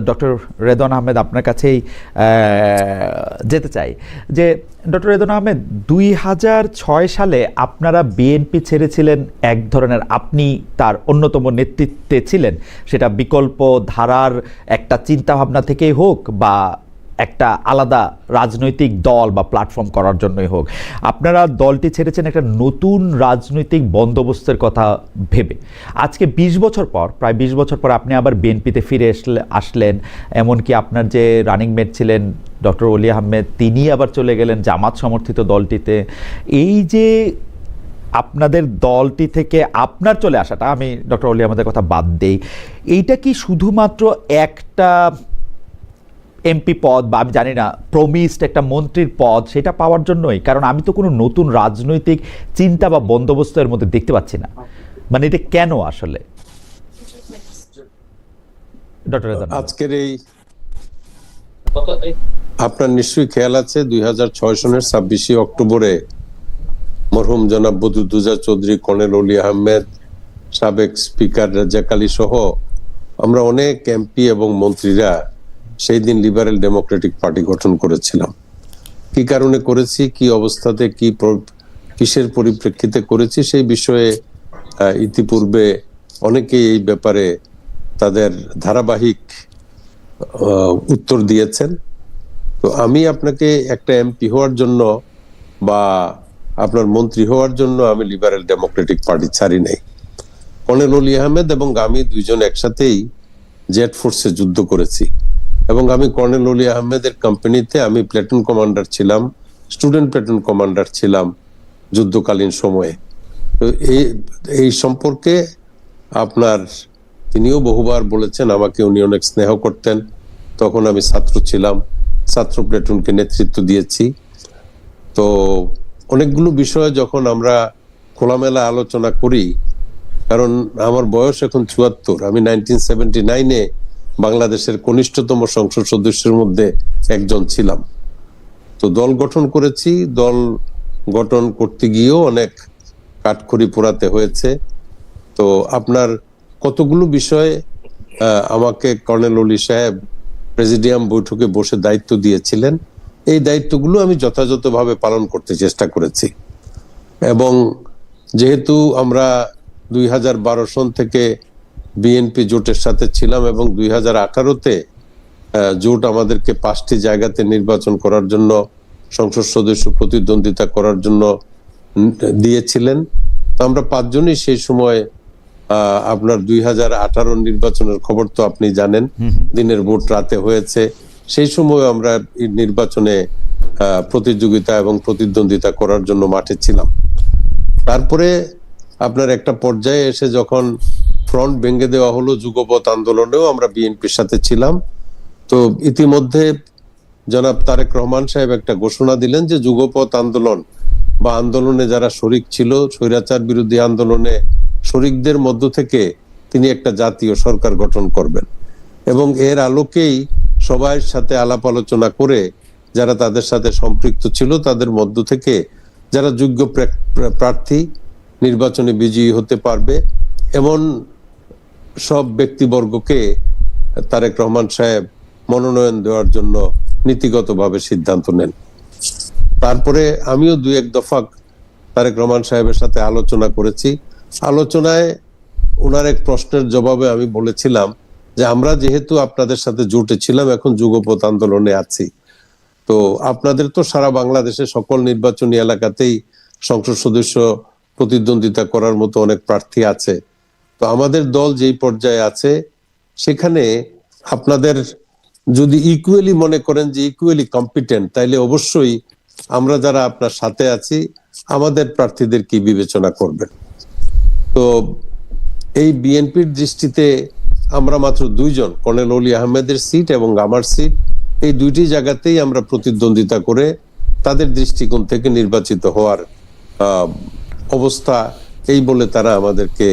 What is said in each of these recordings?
Doctor Redwan Ahmed আপনার কাছেই যেতে চাই যে ডক্টর রেদওয়ান আহমেদ 2006 সালে আপনারা বিএনপি ছেড়েছিলেন এক ধরনের, আপনি তার অন্যতম নেতৃত্বে ছিলেন, সেটা বিকল্প ধারার একটা চিন্তাভাবনা থেকেই হোক বা একটা আলাদা রাজনৈতিক দল বা প্ল্যাটফর্ম করার জন্যই হোক, আপনারা দলটি ছেড়েছেন একটা নতুন রাজনৈতিক বন্দোবস্তের কথা ভেবে। আজকে 20 বছর পর, প্রায় 20 বছর পর আপনি আবার বিএনপিতে ফিরে আসলেন। এমনকি আপনার যে রানিং মেট ছিলেন ডক্টর ওলি আহমেদ, তিনি আবার চলে গেলেন জামাত সমর্থিত দলটিতে। এই যে আপনাদের দলটি থেকে আপনার চলে আসাটা, আমি ডক্টর ওলি আহমেদের কথা বাদ দেই, এইটা কি শুধুমাত্র একটা এমপি পদ বা আমি জানি না প্রমিসড একটা মন্ত্রীর পদ সেটা পাওয়ার জন্যই? কারণ আমি তো কোনো নতুন রাজনৈতিক চিন্তা বা বন্দোবস্তের মধ্যে দেখতে পাচ্ছি না। মানে এটা কেন আসলে? ডক্টর আজকের এই আপনার নিশ্চয়ই খেয়াল আছে 2006 সনের 26শে অক্টোবরে মরহুম জনাব বদরুদ্দোজা চৌধুরী, কর্নেল ওলি আহমেদ, সাবেক স্পিকার রাজ্জাক আলী সহ আমরা অনেক এমপি এবং মন্ত্রীরা সেই দিন লিবারেল ডেমোক্রেটিক পার্টি গঠন করেছিলাম। কি কারণে করেছি, কি অবস্থাতে, কিসের পরিপ্রেক্ষিতে করেছি সেই বিষয়ে ইতিপূর্বে অনেকেই এই ব্যাপারে তাদের ধারাবাহিক উত্তর দিয়েছেন। তো আমি আপনাকে একটা এমপি হওয়ার জন্য বা আপনার মন্ত্রী হওয়ার জন্য আমি লিবারেল ডেমোক্রেটিক পার্টি ছাড়ি নাই। কর্নেল ওলি আহমেদ এবং আমি দুইজন একসাথেই জেট ফোর্সে যুদ্ধ করেছি এবং আমি কর্নেল ওলি আহমেদের কোম্পানিতে আমি প্ল্যাটুন কমান্ডার ছিলাম, স্টুডেন্ট প্ল্যাটুন কমান্ডার ছিলাম যুদ্ধকালীন সময়ে। তো এই সম্পর্কে আপনার তিনিও বহুবার বলেছেন, আমাকে উনি অনেক স্নেহ করতেন। তখন আমি ছাত্র ছিলাম, ছাত্র প্ল্যাটুনকে নেতৃত্ব দিয়েছি। তো অনেকগুলো বিষয়ে যখন আমরা খোলামেলা আলোচনা করি, কারণ আমার বয়স এখন 74, আমি 1979-এ বাংলাদেশের কনিষ্ঠতম সংসদ সদস্যের মধ্যে একজন ছিলাম। তো দল গঠন করেছি, দল গঠন করতে গিয়েও অনেক কাঠখড়ি পোড়াতে হয়েছে। তো আপনার কতগুলো বিষয়ে আমাকে কর্নেল ওলি সাহেব প্রেসিডিয়াম বৈঠকে বসে দায়িত্ব দিয়েছিলেন, এই দায়িত্বগুলো আমি যথাযথভাবে পালন করতে চেষ্টা করেছি। এবং যেহেতু আমরা 2012 সন থেকে বিএনপি জোটের সাথে ছিলাম এবং 2018-তে জোট আমাদেরকে 5টি জায়গাতে নির্বাচন করার জন্য, সংসদ সদস্য প্রতিদ্বন্দ্বিতা করার জন্য দিয়েছিলেন। তো আমরা 5 জনই সেই সময় আপনার 2018 নির্বাচনের খবর তো আপনি জানেন, দিনের ভোট রাতে হয়েছে। সেই সময় আমরা নির্বাচনে প্রতিযোগিতা এবং প্রতিদ্বন্দ্বিতা করার জন্য মাঠে ছিলাম। তারপরে আপনার একটা পর্যায়ে এসে যখন ফ্রন্ট ভেঙে দেওয়া হলো, যুগপথ আন্দোলনেও আমরা বিএনপির সাথে ছিলাম। তো ইতিমধ্যে জনাব তারেক রহমান সাহেব একটা ঘোষণা দিলেন যে যুগপথ আন্দোলন বা আন্দোলনে যারা শরিক ছিল, স্বৈরাচার বিরোধী আন্দোলনে শরিকদের মধ্য থেকে তিনি একটা জাতীয় সরকার গঠন করবেন এবং এর আলোকেই সবার সাথে আলাপ আলোচনা করে যারা তাদের সাথে সম্পৃক্ত ছিল তাদের মধ্য থেকে যারা যোগ্য প্রার্থী নির্বাচনে বিজয়ী হতে পারবে এমন সব ব্যক্তিবর্গকে তারেক রহমান সাহেব মনোনয়ন দেওয়ার জন্য নীতিগতভাবে সিদ্ধান্ত নেন। তারপরে আমিও 2-1 দফা তারেক রহমান সাহেবের সাথে আলোচনা করেছি। আলোচনায় ওনার এক প্রশ্নের জবাবে আমি বলেছিলাম যে আমরা যেহেতু আপনাদের সাথে জোটে ছিলাম, এখন যুগপথ আন্দোলনে আছি, তো আপনাদের তো সারা বাংলাদেশে সকল নির্বাচনী এলাকাতেই সংসদ সদস্য প্রতিদ্বন্দ্বিতা করার মতো অনেক প্রার্থী আছে। তো আমাদের দল যেই পর্যায়ে আছে সেখানে আপনাদের যদি ইকুয়ালি মনে করেন যে ইকুয়ালি কম্পিটেন্ট, তাইলে অবশ্যই আমরা যারা আপনার সাথে আছি আমাদের প্রার্থীদের কি বিবেচনা করবেন। তো এই বিএনপির দৃষ্টিতে আমরা মাত্র 2 জন, কর্নেল ওলি আহমেদের সিট এবং আমার সিট, এই 2টি জায়গাতেই আমরা প্রতিদ্বন্দ্বিতা করে তাদের দৃষ্টিকোণ থেকে নির্বাচিত হওয়ার অবস্থা এই বলে তারা আমাদেরকে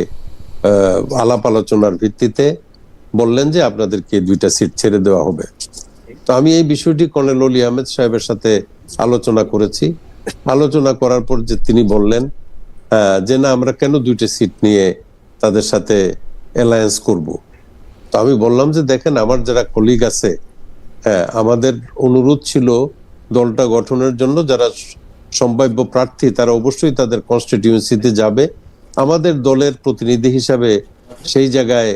আলাপ আলোচনার ভিত্তিতে বললেন যে আপনাদেরকে 2টা সিট ছেড়ে দেওয়া হবে। তো আমি এই বিষয়টি কর্নেল ওলি আহমেদ সাহেবের সাথে আলোচনা করেছি। আলোচনা করার পর যে তিনি বললেন যে না, আমরা কেন 2টা সিট নিয়ে তাদের সাথে অ্যালায়েন্স করব। তো আমি বললাম যে দেখেন, আমার যারা কলিগ আছে, হ্যাঁ, আমাদের অনুরোধ ছিল দলটা গঠনের জন্য যারা সম্ভাব্য প্রার্থী তারা অবশ্যই তাদের কনস্টিটিউয়েন্সিতে যাবে, আমাদের দলের প্রতিনিধি হিসাবে সেই জায়গায়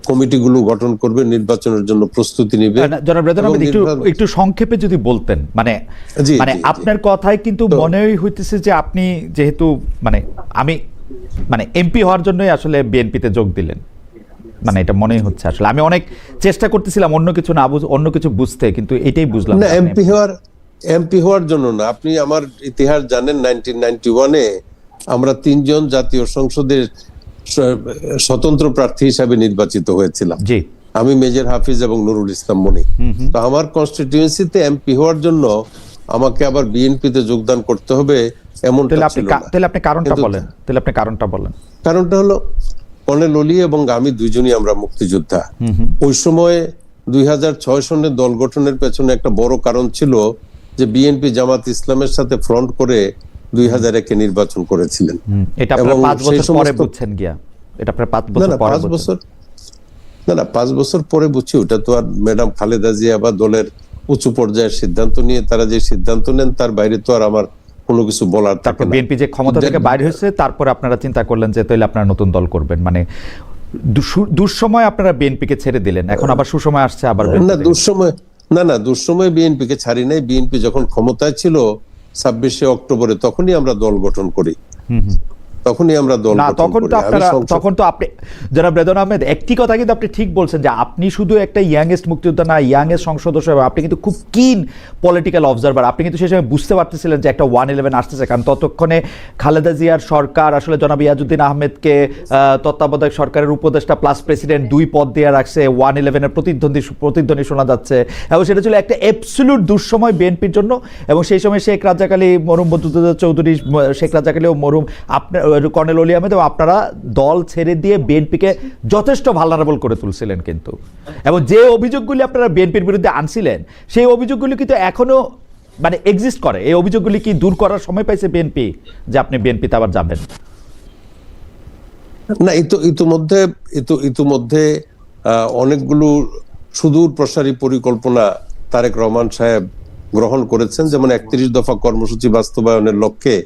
কমিটিগুলো গঠন করবে, নির্বাচনের জন্য প্রস্তুতি নিবে। জনাব রেদওয়ান আহমেদ, একটু সংক্ষেপে যদি বলতেন, মানে আপনার কথায় কিন্তু মনে হইতেছে যে আপনি যেহেতু এমপি হওয়ার জন্যই আসলে বিএনপিতে যোগ দিলেন, মানে এটা মনেই হচ্ছে। আসলে আমি অনেক চেষ্টা করতেছিলাম অন্য কিছু বুঝতে, কিন্তু এটাই বুঝলাম না। এমপি হওয়ার জন্য না, আপনি আমার ইতিহাস জানেন। 1991-এ আমরা 3 জন জাতীয় সংসদের স্বতন্ত্র প্রার্থী হিসাবে নির্বাচিত হয়েছিলাম। জি, আমি মেজর হাফিজ এবং নুরুল ইসলাম মনি। তো আমার কনস্টিটিউয়েন্সিতে এমপি হওয়ার জন্য আমাকে আবার বিএনপিতে যোগদান করতে হবে এমনটা ছিল না। তাহলে আপনি কারণটা বলেন। কারণটা হলো, কর্নেল অলি এবং আমি দুইজনই আমরা মুক্তিযোদ্ধা। ওই সময় 2006 সনে দল গঠনের পেছনে একটা বড় কারণ ছিল যে বিএনপি জামাত ইসলামের সাথে ফ্রন্ট করে 2001-এ নির্বাচন করেছিলেন। এটা আপনারা 5 বছর পরে বুঝছেন গিয়া? এটা আপনারা 5 বছর পরে? 5 বছর পরে বুঝছি। ওটা তো আর ম্যাডাম খালেদা জিয়া বা দলের উঁচু পর্যায়ের সিদ্ধান্ত নিয়ে তারা যে সিদ্ধান্ত নেন তার বাইরে তো আর আমার কোনো কিছু বলার থাকে না। বিএনপি যে ক্ষমতা থেকে বাইরে হয়েছে, তারপরে আপনারা চিন্তা করলেন যে তাহলে আপনারা নতুন দল করবেন, মানে দুঃসময় আপনারা বিএনপিকে ছেড়ে দিলেন, এখন আবার সুসময় আসছে আবার না, দুঃসময় বিএনপিকে ছাড়ি নাই। বিএনপি যখন ক্ষমতায় ছিল 26শে অক্টোবরে, তখনই আমরা দল গঠন করি। তখন তো আপনি জনাব রেদওয়ান আহমেদ একটি কথা কিন্তু আপনি ঠিক বলছেন যে আপনি শুধু একটা ইয়াংয়েস্ট মুক্তিযোদ্ধা না, ইয়াংয়েস্ট সংসদ সদস্য, আপনি কিন্তু খুব কিন পলিটিক্যাল অবজারভার। আপনি কিন্তু সেই সময় বুঝতে পারতেছিলেন যে একটা 111 আসতেছে, কারণ ততক্ষণে খালেদা জিয়ার সরকার আসলে জনাব ইয়াজউদ্দিন আহমেদকে তত্ত্বাবধায়ক সরকারের উপদেষ্টা প্লাস প্রেসিডেন্ট 2 পদ দিয়ে রাখছে। 111-এর প্রতিধ্বনি শোনা যাচ্ছে, এবং সেটা ছিল একটা অ্যাবসলিউট দুঃসময় বিএনপির জন্য। এবং সেই সময় শেখ রাজ্জাক আলী, মরহুম বদরুদ্দোজা চৌধুরী, শেখ রাজ্জাক আলী ও মরহুম কর্নেল অলি আহমেদ, আপনারা দল ছেড়ে দিয়ে বিএনপিকে যথেষ্ট ভালনারেবল করে তুলছিলেন কিন্তু। এবং যে অভিযোগগুলি আপনারা বিএনপির বিরুদ্ধে আনছিলেন, সেই অভিযোগগুলি কিন্তু এখনো এক্সিস্ট করে। এই অভিযোগগুলি কি দূর করার সময় পাইছে বিএনপি, যে আপনি বিএনপিতে আবার যাবেন? না, ইতিমধ্যে অনেকগুলো সুদূর প্রসারী পরিকল্পনা তারেক রহমান সাহেব গ্রহণ করেছেন। যেমন 31 দফা কর্মসূচি বাস্তবায়নের লক্ষ্যে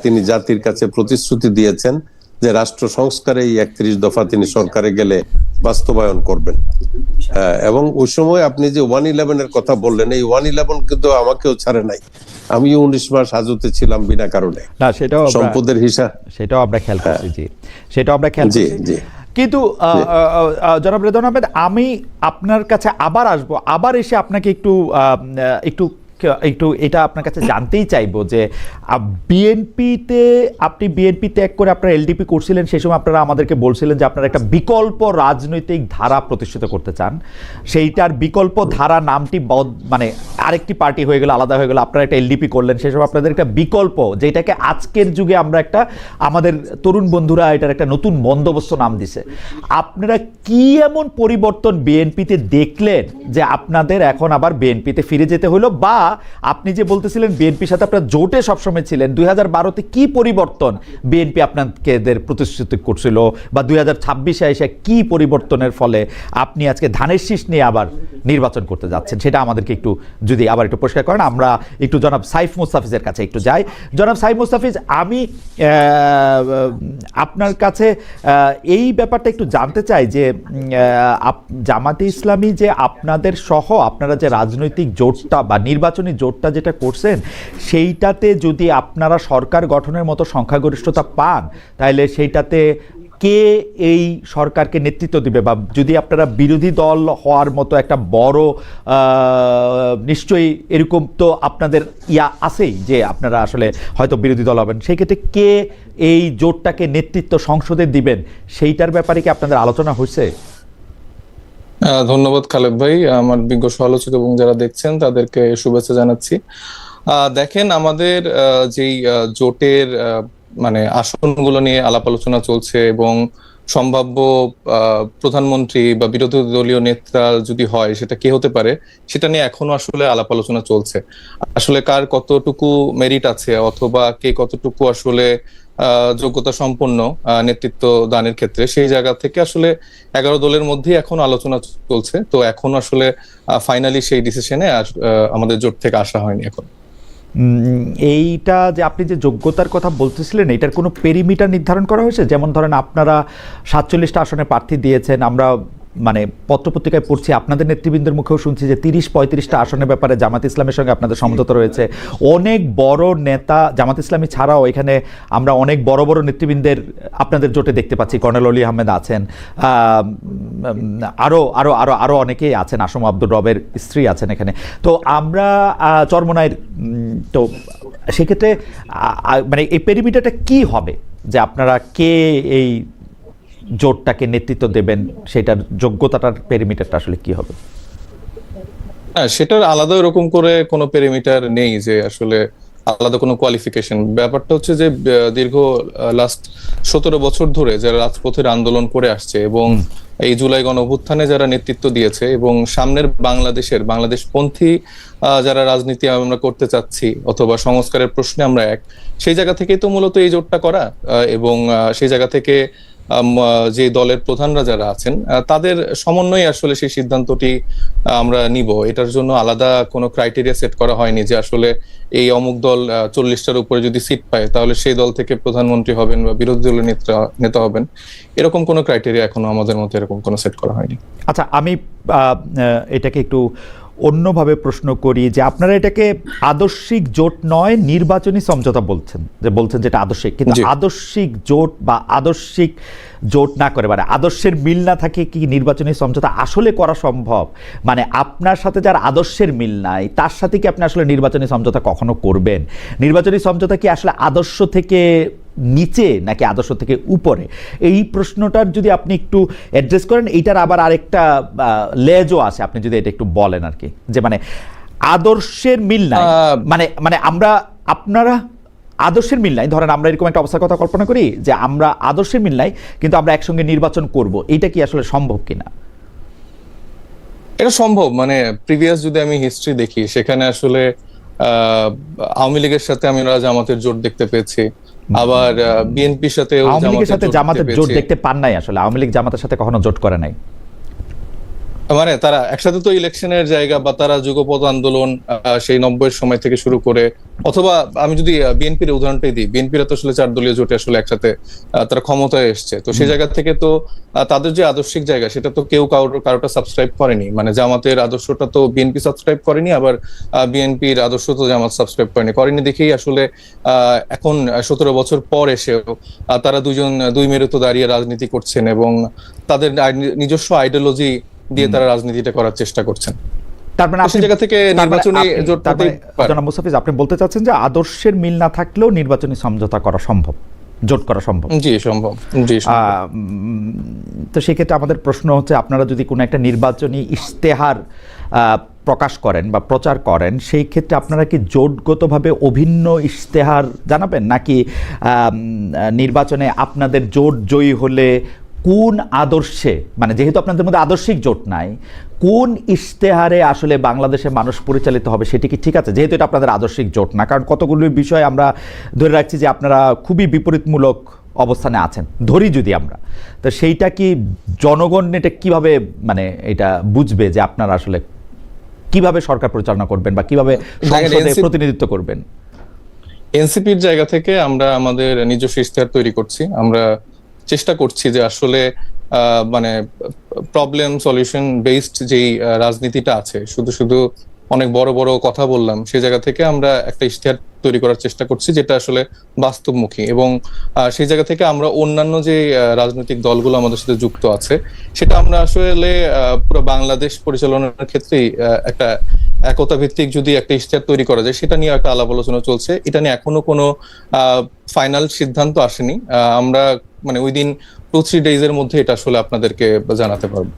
তিনি জাতির কাছে প্রতিশ্রুতি দিয়েছেন যে রাষ্ট্র সংস্কারে এই 31 দফা তিনি সরকারে গেলে বাস্তবায়ন করবেন। এবং ওই সময় আপনি যে 111-এর কথা বললেন, এই 111 কিন্তু আমাকেও ছাড়ে নাই। আমিও 19 মাস হাজতে ছিলাম বিনা কারণে। না, সেটাও সম্পদের হিসাব, সেটাও আমরা খেয়াল করছি। জি, সেটাও আমরা খেয়াল করছি। কিন্তু জনাব রেদওয়ান আহমেদ, আমি আপনার কাছে আবার আসবো, আবার এসে আপনাকে একটু এটা আপনার কাছে জানতেই চাইবো যে আপনি বিএনপি ত্যাগ করে আপনারা এলডিপি করছিলেন। সেই সময় আপনারা আমাদেরকে বলছিলেন যে আপনারা একটা বিকল্প রাজনৈতিক ধারা প্রতিষ্ঠিত করতে চান। সেইটার বিকল্প ধারা নামটি আরেকটি পার্টি হয়ে গেল, আলাদা হয়ে গেল, আপনারা একটা এলডিপি করলেন। সেই সময় আপনাদের একটা বিকল্প, যেটাকে আজকের যুগে আমরা আমাদের তরুণ বন্ধুরা এটার একটা নতুন বন্দোবস্ত নাম দিছে। আপনারা কি এমন পরিবর্তন বিএনপিতে দেখলেন যে আপনাদের এখন আবার বিএনপিতে ফিরে যেতে হলো? বা আপনি যে বলতেছিলেন বিএনপির সাথে আপনারা জোটে সবসময় ছিলেন, 2012-তে কি পরিবর্তন বিএনপি আপনাদের প্রতিশ্রুতি করছিল, বা 2026-এ এসে কি পরিবর্তনের ফলে আপনি আজকে ধানের শীষ নিয়ে আবার নির্বাচন করতে যাচ্ছেন, সেটা আমাদেরকে যদি আবার একটু পরিষ্কার করেন। আমরা একটু জনাব সাইফ মুস্তাফিজের কাছে একটু যাই। জনাব সাইফ মুস্তাফিজ, আমি আপনার কাছে এই ব্যাপারটা একটু জানতে চাই যে জামাতে ইসলামী যে আপনাদের সহ আপনারা যে রাজনৈতিক জোটটা বা নির্বাচনী জোটটা যেটা করছেন, সেইটাতে যদি আপনারা সরকার গঠনের মতো সংখ্যাগরিষ্ঠতা পান, তাহলে সেইটাতে কে এই সরকারকে নেতৃত্ব দিবে? বা যদি আপনারা বিরোধী দল হওয়ার মতো একটা বড়, নিশ্চয়ই এরকম তো আপনাদের আছেই যে আপনারা আসলে হয়তো বিরোধী দল হবেন, সেই ক্ষেত্রে কে এই জোটটাকে নেতৃত্ব সংসদে দিবেন, সেইটার ব্যাপারে কি আপনাদের আলোচনা হয়েছে? ধন্যবাদ খালেদ ভাই, আমার বিজ্ঞ সমালোচক এবং যারা দেখছেন তাদেরকে শুভেচ্ছা জানাচ্ছি। দেখেন, আমাদের যেই জোটের আসনগুলো নিয়ে আলাপ আলোচনা চলছে, এবং সম্ভাব্য প্রধানমন্ত্রী বা বিরোধী দলীয় নেতা যদি হয় সেটা কে হতে পারে, সেটা নিয়ে এখনো আসলে আলাপ আলোচনা চলছে। আসলে কার কতটুকু মেরিট আছে, অথবা কে কতটুকু আসলে যোগ্যতা সম্পন্ন নেতৃত্ব দানের ক্ষেত্রে, সেই জায়গা থেকে আসলে 11 দলের মধ্যেই এখন আলোচনা চলছে। তো এখন আসলে ফাইনালি সেই ডিসিশনে আমাদের জোট থেকে আসা হয়নি এখন। এইটা যে আপনি যে যোগ্যতার কথা বলতেছিলেন, এটার কোনো পেরিমিটার নির্ধারণ করা হয়েছে? যেমন ধরেন আপনারা 47টা আসনে প্রার্থী দিয়েছেন, আমরা মানে পত্রপত্রিকায় পড়ছি, আপনাদের নেতৃবৃন্দের মুখেও শুনছি যে 30-35টা আসনের ব্যাপারে জামাত ইসলামের সঙ্গে আপনাদের সমঝোতা রয়েছে। অনেক বড় নেতা জামাত ইসলামী ছাড়াও এখানে আমরা অনেক বড় বড় নেতৃবৃন্দের আপনাদের জোটে দেখতে পাচ্ছি। কর্নেল অলি আহমেদ আছেন, আরও আরও আরও আরও অনেকেই আছেন, আসম আব্দুর রবের স্ত্রী আছেন এখানে। তো আমরা চরমোনাইয়ের, তো সেক্ষেত্রে মানে এই পেরিমিটারটা কি হবে, যে আপনারা কে এই জোটটাকে নেতৃত্ব দেবেন, সেটার যোগ্যতাটার পেরিমিটারটা আসলে কি হবে? হ্যাঁ, সেটার আলাদা এরকম করে কোনো পেরিমিটার নেই যে আসলে আলাদা কোনো কোয়ালিফিকেশন। ব্যাপারটা হচ্ছে যে দীর্ঘ লাস্ট 17 বছর ধরে যারা রাজপথের আন্দোলন করে আসছে এবং এই জুলাই গণ অভ্যুত্থানে যারা নেতৃত্ব দিয়েছে এবং সামনের বাংলাদেশপন্থী যারা রাজনীতি আমরা করতে চাচ্ছি অথবা সংস্কারের প্রশ্নে আমরা এক, সেই জায়গা থেকেই তো মূলত এই জোটটা করা। এবং সেই জায়গা থেকে যে দলের প্রধানরা যারা আছেন তাদের সমন্বয়ে আসলে সেই সিদ্ধান্তটি আমরা নিব। এটার জন্য আলাদা কোনো ক্রাইটেরিয়া সেট করা হয়নি যে আসলে এই অমুক দল 40টার উপরে যদি সিট পায় তাহলে সেই দল থেকে প্রধানমন্ত্রী হবেন বা বিরোধী দলের নেতা হবেন, এরকম কোনো ক্রাইটেরিয়া এখনো আমাদের মধ্যে এরকম কোনো সেট করা হয়নি। আচ্ছা, আমি এটাকে একটু অন্যভাবে প্রশ্ন করি যে আপনারা এটাকে আদর্শিক জোট নয় নির্বাচনী সমঝোতা বলছেন, যেটা আদর্শিক, কিন্তু আদর্শিক জোট বা আদর্শিক জোট না করে, মানে আদর্শের মিল না থাকে কি নির্বাচনী সমঝোতা আসলে করা সম্ভব? মানে আপনার সাথে যার আদর্শের মিল নাই তার সাথে কি আপনি আসলে নির্বাচনী সমঝোতা কখনো করবেন? নির্বাচনী সমঝোতা কি আসলে আদর্শ থেকে নিচে নাকি আদর্শ থেকে উপরে? এই প্রশ্নটার যদি আপনি একটু অ্যাড্রেস করেন, এইটার আবার আরেকটা লেজও আছে, আপনি যদি এটা একটু বলেন আর কি, যে মানে আদর্শের মিল নাই, মানে আমরা আপনারা আদর্শের মিল নাই, ধরেন আমরা এরকম একটা অবস্থার কথা কল্পনা করি যে আমরা আদর্শের মিল নাই কিন্তু আমরা একসঙ্গে নির্বাচন করব, এইটা কি আসলে সম্ভব কিনা? এটা সম্ভব। মানে প্রিভিয়াস যদি আমি হিস্ট্রি দেখি, সেখানে আসলে আওয়ামী লীগের সাথে আমরা জামাতের জোট দেখতে পেয়েছি, আবার বিএনপির সাথে জামাতের জোট দেখতে পান নাই। আসলে আওয়ামী লীগ জামাতের সাথে কখনো জোট করে নাই, মানে তারা একসাথে তো ইলেকশনের জায়গা বা তারা যুগপৎ আন্দোলন সেই 90-এর সময় থেকে শুরু করে, অথবা আমি যদি বিএনপির উদাহরণটাই দিই, বিএনপির তো আসলে 4 দলীয় জোটে আসলে একসাথে তারা ক্ষমতায় এসছে। তো সেই জায়গা থেকে তো তাদের যে আদর্শিক জায়গা সেটা তো কেউ কারোটা সাবস্ক্রাইব করেনি। মানে জামাতের আদর্শটা তো বিএনপি সাবস্ক্রাইব করেনি, আবার বিএনপির আদর্শ তো জামাত সাবস্ক্রাইব করেনি দেখেই আসলে এখন 17 বছর পর এসেও তারা দুই মেরুতে দাঁড়িয়ে রাজনীতি করছেন এবং তাদের নিজস্ব আইডিওলজি দিয়ে তারা রাজনীতিটা করার চেষ্টা করছেন। তার মানে সেই জায়গা থেকে নির্বাচনী জনাব মুস্তাফিজ, আপনি বলতে চাচ্ছেন যে আদর্শের মিল না থাকলেও নির্বাচনী সমঝোতা করা সম্ভব, জোট করা সম্ভব? জি সম্ভব। তো সেক্ষেত্রে আমাদের প্রশ্ন হচ্ছে, আপনারা যদি কোনো একটা নির্বাচনী ইশতেহার প্রকাশ করেন বা প্রচার করেন, সেই ক্ষেত্রে আপনারা কি জোটগতভাবে অভিন্ন ইশতেহার জানাবেন, নাকি নির্বাচনে আপনাদের জোট জয়ী হলে কোন আদর্শে, মানে যেহেতু আপনাদের মধ্যে আদর্শিক জোট নাই, কোন ইশতেহারে আসলে বাংলাদেশের মানুষ পরিচালিত হবে সেটি কি ঠিক আছে, যেহেতু এটা আপনাদের আদর্শিক জোট না? কারণ কতগুলো বিষয় আমরা ধরে রাখছি যে আপনারা খুবই বিপরীতমূলক অবস্থানে আছেন, ধরি যদি আমরা, তো সেইটা কি জনগণ এটা কিভাবে মানে এটা বুঝবে যে আপনারা আসলে কিভাবে সরকার পরিচালনা করবেন বা কিভাবে সংসদে প্রতিনিধিত্ব করবেন? এনসিপির জায়গা থেকে আমরা আমাদের নিজস্ব ইশতেহার তৈরি করছি। আমরা চেষ্টা করছি যে আসলে মানে প্রবলেম সলিউশন বেসড যেই রাজনীতিটা আছে, শুধু অনেক বড় বড় কথা বললাম, সেই জায়গা থেকে আমরা একটা ইশতেহার তৈরি করার চেষ্টা করছি যেটা আসলে বাস্তবমুখী। এবং সেই জায়গা থেকে আমরা অন্যান্য যে রাজনৈতিক দলগুলো আমাদের সাথে যুক্ত আছে, সেটা আমরা আসলে পুরো বাংলাদেশ পরিচালনার ক্ষেত্রেই একটা একতা ভিত্তিক যদি একটা ইশতেহার তৈরি করা যায়, সেটা নিয়ে একটা আলাপ আলোচনা চলছে। এটা নিয়ে এখনো কোনো ফাইনাল সিদ্ধান্ত আসেনি। আমরা মানে উইদিন 2-3 ডেজের মধ্যে এটা আসলে আপনাদেরকে জানাতে পারবো।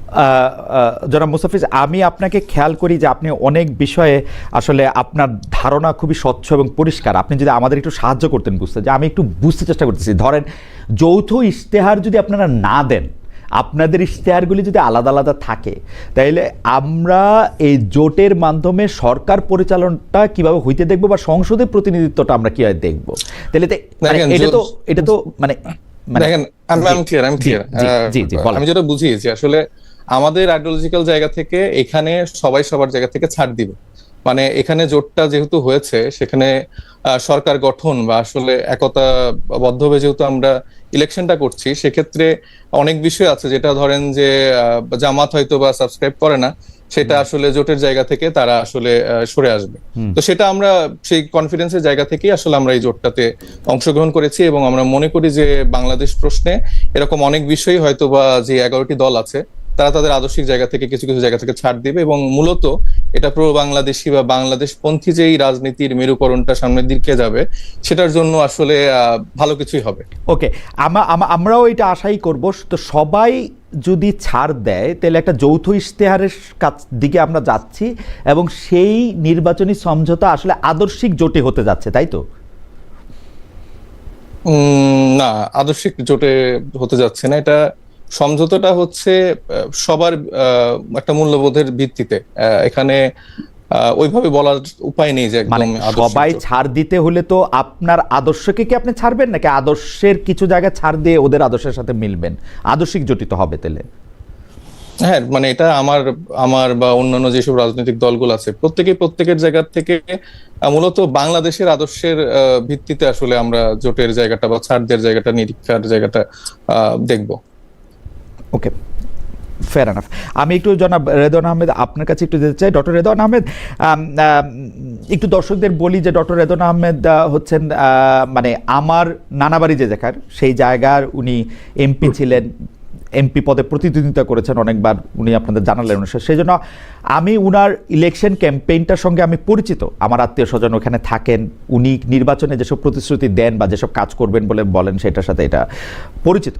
জনাব মুস্তাফিজ, আমি আপনাকে খেয়াল করি যে আপনি অনেক বিষয়ে আসলে আপনার ধারণা খুবই স্বচ্ছ এবং পরিষ্কার। আপনি যদি আমাদের একটু সাহায্য করতেন বুঝতে, যে আমি একটু বুঝতে চেষ্টা করতেছি, ধরেন যৌথ ইশতেহার যদি আপনারা না দেন, আপনাদের ইশতেহারগুলি যদি আলাদা আলাদা থাকে, তাইলে আমরা এই জোটের মাধ্যমে সরকার পরিচালনাটা কিভাবে হইতে দেখবো বা সংসদের প্রতিনিধিত্বটা আমরা কিভাবে দেখবো? তাহলে এটা তো মানে দেখেন, আমি ক্লিয়ার। আমি যেটা বুঝি যে আসলে আমাদের আইডিওলজিক্যাল জায়গা থেকে এখানে সবাই সবার জায়গা থেকে ছাড় দিবে। মানে এখানে জোটটা যেহেতু হয়েছে, সেখানে সরকার গঠন বা আসলে একতাবদ্ধভাবে যেহেতু আমরা ইলেকশনটা করছি, সেক্ষেত্রে অনেক বিষয় আছে যেটা ধরেন যে জামাত হয়তো বা সাবস্ক্রাইব করে না, সেটা আসলে জোটের জায়গা থেকে তারা আসলে সরে আসবে। তো সেটা আমরা সেই কনফিডেন্সের জায়গা থেকেই আসলে আমরা এই জোটটাতে অংশগ্রহণ করেছি, এবং আমরা মনে করি যে বাংলাদেশ প্রশ্নে এরকম অনেক বিষয় হয়তো বা যে 11টি দল আছে তারা তাদের আদর্শিক জায়গা থেকে কিছু কিছু জায়গা থেকে ছাড় দিবে, এবং মূলত এটা প্রো বাংলাদেশী বা বাংলাদেশ পন্থী যেই রাজনীতির মেরুকরণটা সামনের দিকে যাবে, সেটার জন্য আসলে ভালো কিছুই হবে। ওকে, আমরাও এটা আশাই করব। তো সবাই যদি ছাড় দেয়, তাহলে একটা যৌথ ইশতেহারের দিকে আমরা যাচ্ছি, এবং সেই নির্বাচনী সমঝোতা আসলে আদর্শিক জোটে হতে যাচ্ছে, তাই তো? না, আদর্শিক জোটে হতে যাচ্ছে না। এটা সমঝোতাটা হচ্ছে সবার একটা মূল্যবোধের ভিত্তিতে। এখানে ওইভাবে বলার উপায় নেই যে একদম সবাই ছাড় দিতে হলে তো আপনার আদর্শকে কি আপনি ছাড়বেন, নাকি আদর্শের কিছু জায়গায় ছাড় দিয়ে ওদের আদর্শের সাথে মিলবেন? আদর্শিক জোটই তো হবে তাহলে। হ্যাঁ, মানে এটা আমার বা অন্যান্য যেসব রাজনৈতিক দলগুলো আছে, প্রত্যেকের জায়গা থেকে মূলত বাংলাদেশের আদর্শের ভিত্তিতে আসলে আমরা জোটের জায়গাটা বা ছাড় দেওয়ার জায়গাটা, নিরীক্ষার জায়গাটা দেখব। ওকে, ফেয়ার এনাফ। আমি একটু জনাব রেদওয়ান আহমেদ আপনার কাছে একটু যেতে চাই। ডক্টর রেদওয়ান আহমেদ, একটু দর্শকদের বলি যে ডক্টর রেদওয়ান আহমেদ হচ্ছেন মানে আমার নানাবাড়ি যে জায়গার, সেই জায়গার উনি এমপি ছিলেন, এমপি পদে প্রতিদ্বন্দ্বিতা করেছেন অনেকবার, উনি আপনাদের জানালেন অনুসারে। সেই জন্য আমি উনার ইলেকশন ক্যাম্পেইনটার সঙ্গে আমি পরিচিত। আমার আত্মীয় স্বজন ওখানে থাকেন, উনি নির্বাচনে যেসব প্রতিশ্রুতি দেন বা যেসব কাজ করবেন বলে বলেন, সেটার সাথে এটা পরিচিত।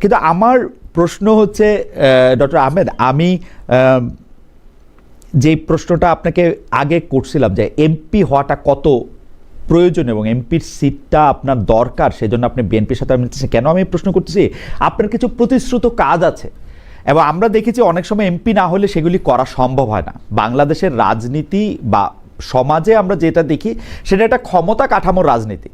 কিন্তু আমার প্রশ্ন হচ্ছে ডক্টর আহমেদ, আমি যে প্রশ্নটা আপনাকে আগে করছিলাম যে এমপি হওয়াটা কত প্রয়োজন এবং এমপির সিটটা আপনার দরকার, সেজন্য আপনি বিএনপির সাথে মিলতেছেন, কেন আমি প্রশ্ন করতেছি? আপনার কিছু প্রতিশ্রুত কাজ আছে, এবং আমরা দেখেছি অনেক সময় এমপি না হলে সেগুলি করা সম্ভব হয় না। বাংলাদেশের রাজনীতি বা সমাজে আমরা যেটা দেখি, সেটা একটা ক্ষমতা কাঠামোর রাজনীতি।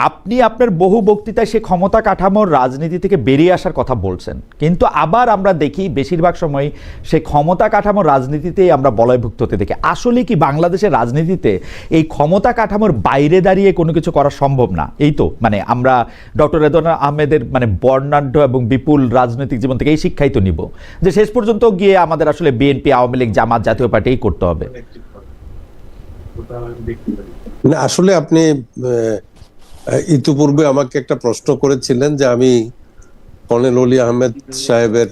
আপনি আপনার বহু বক্তৃতায় সেই ক্ষমতা কাঠামোর রাজনীতি থেকে বেরিয়ে আসার কথা বলছেন, কিন্তু আবার আমরা দেখি বেশিরভাগ সময় সেই ক্ষমতা কাঠামোর রাজনীতিতেই আমরা বলয়ভুক্ত হতে দেখি। আসলে কি বাংলাদেশের রাজনীতিতে এই ক্ষমতা কাঠামোর বাইরে দাঁড়িয়ে কোনো কিছু করা সম্ভব না? এই তো মানে আমরা ডক্টর রেদওয়ান আহমেদের মানে বর্ণাঢ্য এবং বিপুল রাজনৈতিক জীবন থেকে এই শিক্ষাই তো নিব যে শেষ পর্যন্ত গিয়ে আমাদের আসলে বিএনপি, আওয়ামী লীগ, জামাত, জাতীয় পার্টিই করতে হবে। না, আসলে আপনি ইতিপূর্বে আমাকে একটা প্রশ্ন করেছিলেন যে আমি কর্নেল অলি আহমেদ সাহেবের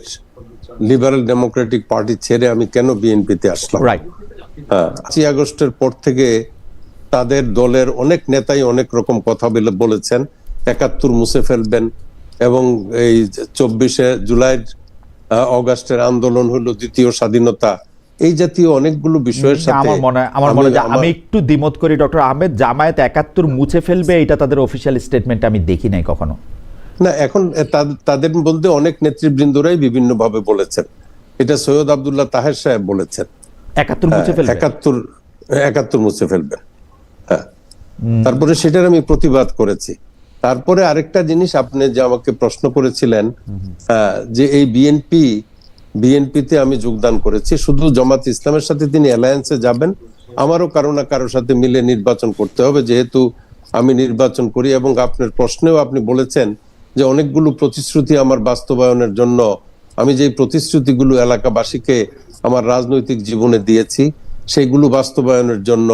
লিবারেল ডেমোক্রেটিক পার্টি ছেড়ে আমি কেন বিএনপিতে আসলাম। রাইট। 5 আগস্টের পর থেকে তাদের দলের অনেক নেতাই অনেক রকম কথা বলেছেন, 71 মুছে ফেলবেন, এবং এই 24শে জুলাই অগাস্টের আন্দোলন হলো দ্বিতীয় স্বাধীনতা, এই জাতীয় অনেকগুলো বিষয়ের সাথে আমার মনে হয় আমি একটু দ্বিমত করি ডক্টর আহমেদ। জামায়াত 71 মুছে ফেলবে, এটা তাদের অফিসিয়াল স্টেটমেন্ট আমি দেখি নাই কখনো। না, এখন তাদের বলতে অনেক নেতৃবৃন্দরাই বিভিন্ন ভাবে বলেছেন। এটা সৈয়দ আব্দুল্লাহ তাহের সাহেব বলেছেন 71 মুছে ফেলবে, 71 মুছে ফেলবেন। হ্যাঁ, তারপরে সেটার আমি প্রতিবাদ করেছি। তারপরে আরেকটা জিনিস আপনি যে আমাকে প্রশ্ন করেছিলেন যে এই বিএনপিতে আমি যোগদান করেছি, শুধু জামাত ইসলামের সাথে তিনি অ্যালায়েন্সে যাবেন, আমারও কারো না কারোর সাথে মিলে নির্বাচন করতে হবে, যেহেতু আমি নির্বাচন করি। এবং আপনার প্রশ্নেও আপনি বলেছেন যে অনেকগুলো প্রতিশ্রুতি আমার বাস্তবায়নের জন্য, আমি যে প্রতিশ্রুতিগুলো এলাকাবাসীকে আমার রাজনৈতিক জীবনে দিয়েছি, সেইগুলো বাস্তবায়নের জন্য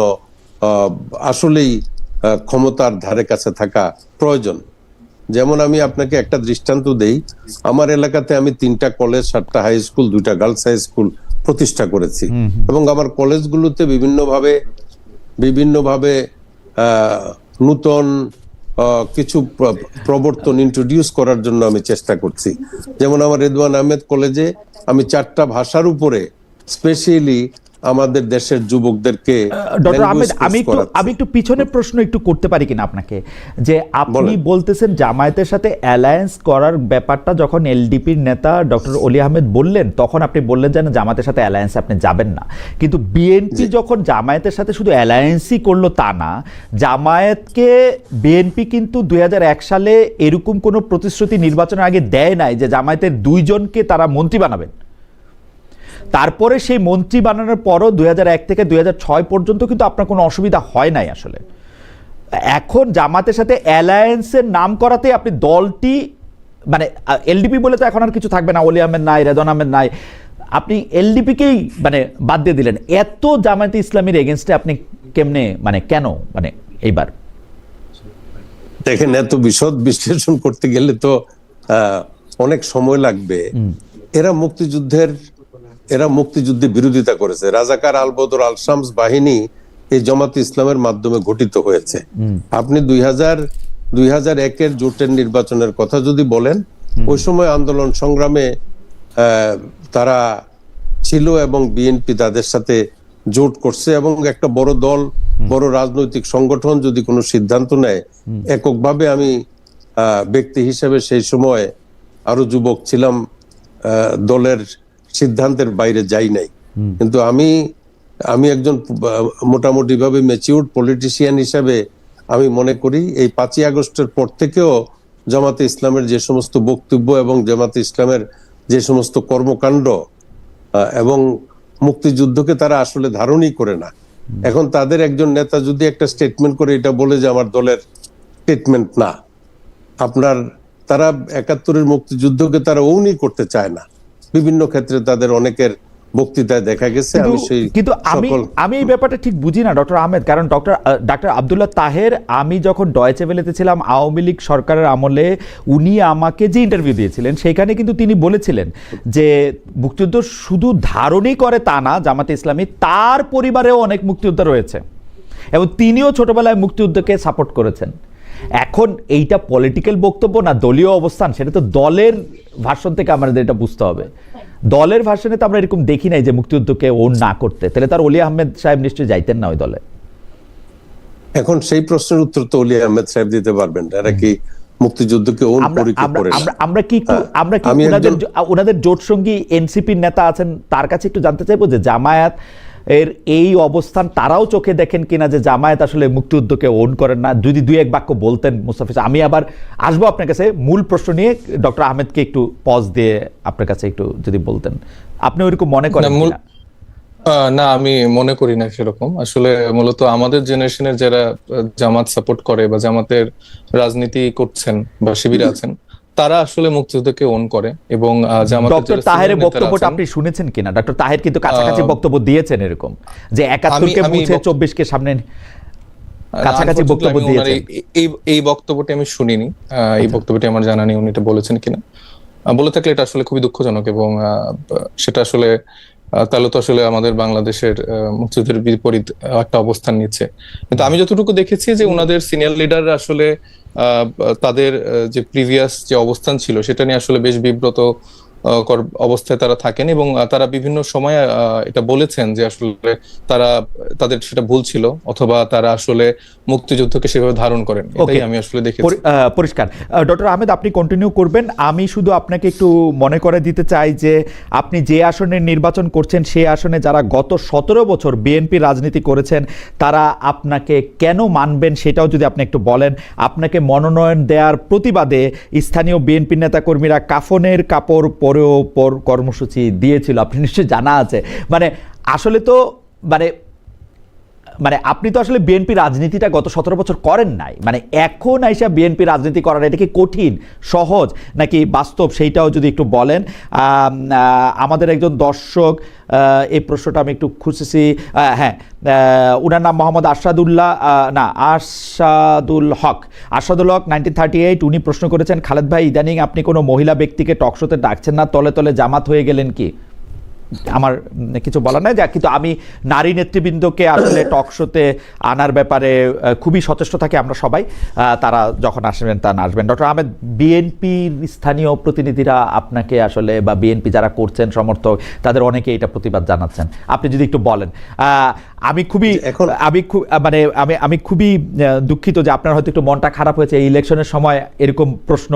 আসলেই ক্ষমতার ধারে কাছে থাকা প্রয়োজন। যেমন আমি আপনাকে একটা দৃষ্টান্ত দেই, আমার এলাকাতে আমি 3টা কলেজ, 7টা হাই স্কুল, 2টা গার্লস হাই স্কুল প্রতিষ্ঠা করেছি, এবং আমার কলেজগুলোতে বিভিন্নভাবে নূতন কিছু প্রবর্তন ইন্ট্রোডিউস করার জন্য আমি চেষ্টা করছি। যেমন আমার রেদওয়ান আহমেদ কলেজে আমি 4টা ভাষার উপরে স্পেশালি আমাদের দেশের যুবকদেরকে ডক্টর language আহমেদ, course আমি একটু পিছনের প্রশ্ন একটু করতে পারি কিনা আপনাকে, যে আপনি বলেন। বলতেছেন জামায়াতের সাথে অ্যালায়েন্স করার ব্যাপারটা যখন এলডিপির নেতা ডক্টর অলি আহমেদ বললেন, তখন আপনি বললেন যে না, জামায়াতের সাথে অ্যালায়েন্সে আপনি যাবেন না। কিন্তু বিএনপি যখন জামায়াতের সাথে শুধু অ্যালায়েন্সই করলো তা না, জামায়াতকে বিএনপি কিন্তু 2001 সালে এরকম কোনো প্রতিশ্রুতি নির্বাচনের আগে দেয় নাই যে জামায়াতের 2 জনকে তারা মন্ত্রী বানাবেন। তারপরে সেই মন্ত্রী বানানোর পরও 2001 থেকে 2006 পর্যন্ত কিন্তু আপনার কোনো অসুবিধা হয় নাই আসলে। এখন জামাতের সাথে অ্যালায়েন্সের নাম করাতে আপনি দলটি মানে এলডিপি বলে তো এখন আর কিছু থাকবে না, অলি আহমেদ নাই, রেদওয়ান আহমেদ নাই, আপনি এলডিপিকেই মানে বাদ দিয়ে দিলেন। এত জামায়াতে ইসলামীর এগেনস্টে আপনি কেমনে, মানে কেন, মানে এইবার? দেখেন, এত বিশদ বিশ্লেষণ করতে গেলে তো অনেক সময় লাগবে। এরা মুক্তিযুদ্ধের বিরোধিতা করেছে। রাজাকার আল বদর আল শামস বাহিনী এই জামাতে ইসলামের মাধ্যমে গঠিত হয়েছে। আপনি 2001-এর জোটের নির্বাচনের কথা যদি বলেন, ওই সময় আন্দোলন সংগ্রামে তারা ছিল এবং বিএনপি তাদের সাথে জোট করছে, এবং একটা বড় দল, বড় রাজনৈতিক সংগঠন যদি কোনো সিদ্ধান্ত নেয়, এককভাবে আমি ব্যক্তি হিসেবে সেই সময় আরো যুবক ছিলাম, দলের সিদ্ধান্তের বাইরে যাই নাই। কিন্তু আমি একজন মোটামুটি ভাবে ম্যাচিউরড পলিটিশিয়ান হিসাবে আমি মনে করি এই 5ই আগস্টের পর থেকেও জামাতে ইসলামের যে সমস্ত বক্তব্য এবং জামাতে ইসলামের যে সমস্ত কর্মকাণ্ড এবং মুক্তিযুদ্ধকে তারা আসলে ধারণই করে না। এখন তাদের একজন নেতা যদি একটা স্টেটমেন্ট করে, এটা বলে যে আমার দলের স্টেটমেন্ট না, তারা 71-এর মুক্তিযুদ্ধকে তারা ওনই করতে চায় না। বিভিন্ন ক্ষেত্রে তাদের অনেকের বক্তৃতায় দেখা গেছে। কিন্তু আমি এই ব্যাপারটা ঠিক বুঝি না ডক্টর আহমেদ, কারণ ডক্টর আব্দুল্লাহ তাহের, আমি যখন ডয়েচে ভেলেতে ছিলাম আওয়ামী লীগ সরকারের আমলে, উনি আমাকে যে ইন্টারভিউ দিয়েছিলেন সেখানে কিন্তু তিনি বলেছিলেন যে মুক্তিযুদ্ধ শুধু ধারণই করে তা না, জামাতে ইসলামী তার পরিবারেও অনেক মুক্তিযোদ্ধা রয়েছে এবং তিনিও ছোটবেলায় মুক্তিযুদ্ধকে সাপোর্ট করেছেন। এখন এইটা পলিটিক্যাল বক্তব্য না দলীয় অবস্থান, সেটা তো দলের ভাষণ থেকে আমাদের এটা বুঝতে হবে। দলের ভাষণে তো আমরা এরকম দেখি নাই যে মুক্তিযুদ্ধকে ওন না করতে, তাহলে তার অলি আহমেদ সাহেব নিশ্চয়ই যাইতেন না ওই দলে। এখন সেই প্রশ্নের উত্তর তো অলি আহমেদ সাহেব দিতে পারবেন। এরা কি মুক্তিযুদ্ধকে ওন পরীক্ষা করে না? আমরা কি ওনাদের জোট সঙ্গী এনসিপির নেতা আছেন, তার কাছে একটু জানতে চাইবো যে জামায়াত এর এই অবস্থান তারাও চোখে দেখেন কিনা যে জামায়াত আসলে মুক্তিযুদ্ধকে ওন করেন না। যদি 2-1 বাক্য বলতেন মুস্তাফিজ। আমি আবার আসবো আপনার কাছে মূল প্রশ্ন নিয়ে, ডক্টর আহমেদকে একটু পজ দিয়ে আপনার কাছে একটু যদি বলতেন, আপনি ওইরকম মনে করেন কিনা? না, আমি মনে করি না সেরকম। আসলে মূলত আমাদের জেনারেশনের যারা জামাত সাপোর্ট করে বা জামাতের রাজনীতি করছেন বা শিবিরে আছেন, তারা আসলে মুক্তিযুদ্ধকে ওন করে। এবং ডক্টর তাহেরের বক্তব্যটা আপনি শুনেছেন কিনা? ডক্টর তাহের কিন্তু কাছাকাছি বক্তব্য দিয়েছেন এরকম, যে 71-কে মুছে 24-কে সামনে কাছাকাছি বক্তব্য দিয়েছেন। এই বক্তব্যটি আমি শুনিনি, এই বক্তব্যটি আমার জানা নেই উনি এটা বলেছেন কিনা। বলে থাকলে এটা আসলে খুবই দুঃখজনক, এবং সেটা আসলে তাহলে তো আসলে আমাদের বাংলাদেশের মুক্তিযুদ্ধের বিপরীত একটা অবস্থান নিচ্ছে। কিন্তু আমি যতটুকু দেখেছি যে ওনাদের সিনিয়র লিডাররা আসলে তাদের যে প্রিভিয়াস যে অবস্থান ছিল সেটা নিয়ে আসলে বেশ বিব্রত অবস্থায় তারা থাকেন, এবং তারা বিভিন্ন সময় এটা বলেছেন যে আসলে তাদের সেটা ভুল ছিল, অথবা তারা আসলে মুক্তিযুদ্ধকে সেভাবে ধারণ করেন। এটাই আমি আসলে দেখেছি। পরিষ্কার। ডক্টর আহমেদ, আপনি কন্টিনিউ করবেন। আমি শুধু আপনাকে একটু মনে করে দিতে চাই যে আপনি যে আসনের নির্বাচন করছেন সেই আসনে যারা গত 17 বছর বিএনপি রাজনীতি করেছেন তারা আপনাকে কেন মানবেন সেটাও যদি আপনি একটু বলেন। আপনাকে মনোনয়ন দেওয়ার প্রতিবাদে স্থানীয় বিএনপি নেতাকর্মীরা কাফনের কাপড় পরেও কর্মসূচি দিয়েছিল, আপনি নিশ্চয়ই জানা আছে। মানে আসলে তো মানে আপনি তো আসলে বিএনপি রাজনীতিটা গত 17 বছর করেন নাই, মানে এখন আইসা বিএনপি রাজনীতি করার এটা কি কঠিন, সহজ নাকি বাস্তব, সেইটাও যদি একটু বলেন। আমাদের একজন দর্শক এই প্রশ্নটা আমি একটু খুঁজেছি, হ্যাঁ, উনার নাম মোহাম্মদ আরশাদুল হক 1938। উনি প্রশ্ন করেছেন, খালেদ ভাই ইদানিং আপনি কোনো মহিলা ব্যক্তিকে টকশোতে ডাকছেন না, তলে তলে জামাত হয়ে গেলেন কি? আমার কিছু বলার নাই, যা কিন্তু আমি নারী নেতৃবৃন্দকে আসলে টক শোতে আনার ব্যাপারে খুবই সচেষ্ট থাকি আমরা সবাই। তারা যখন আসবেন তা আসবেন। ডক্টর আহমেদ, বিএনপির স্থানীয় প্রতিনিধিরা আপনাকে আসলে বা বিএনপি যারা করছেন সমর্থক তাদের অনেকে এটা প্রতিবাদ জানাচ্ছেন, আপনি যদি একটু বলেন। আমি খুবই আমি খুবই দুঃখিত যে আপনার হয়তো একটু মনটা খারাপ হয়েছে এই ইলেকশনের সময় এরকম প্রশ্ন,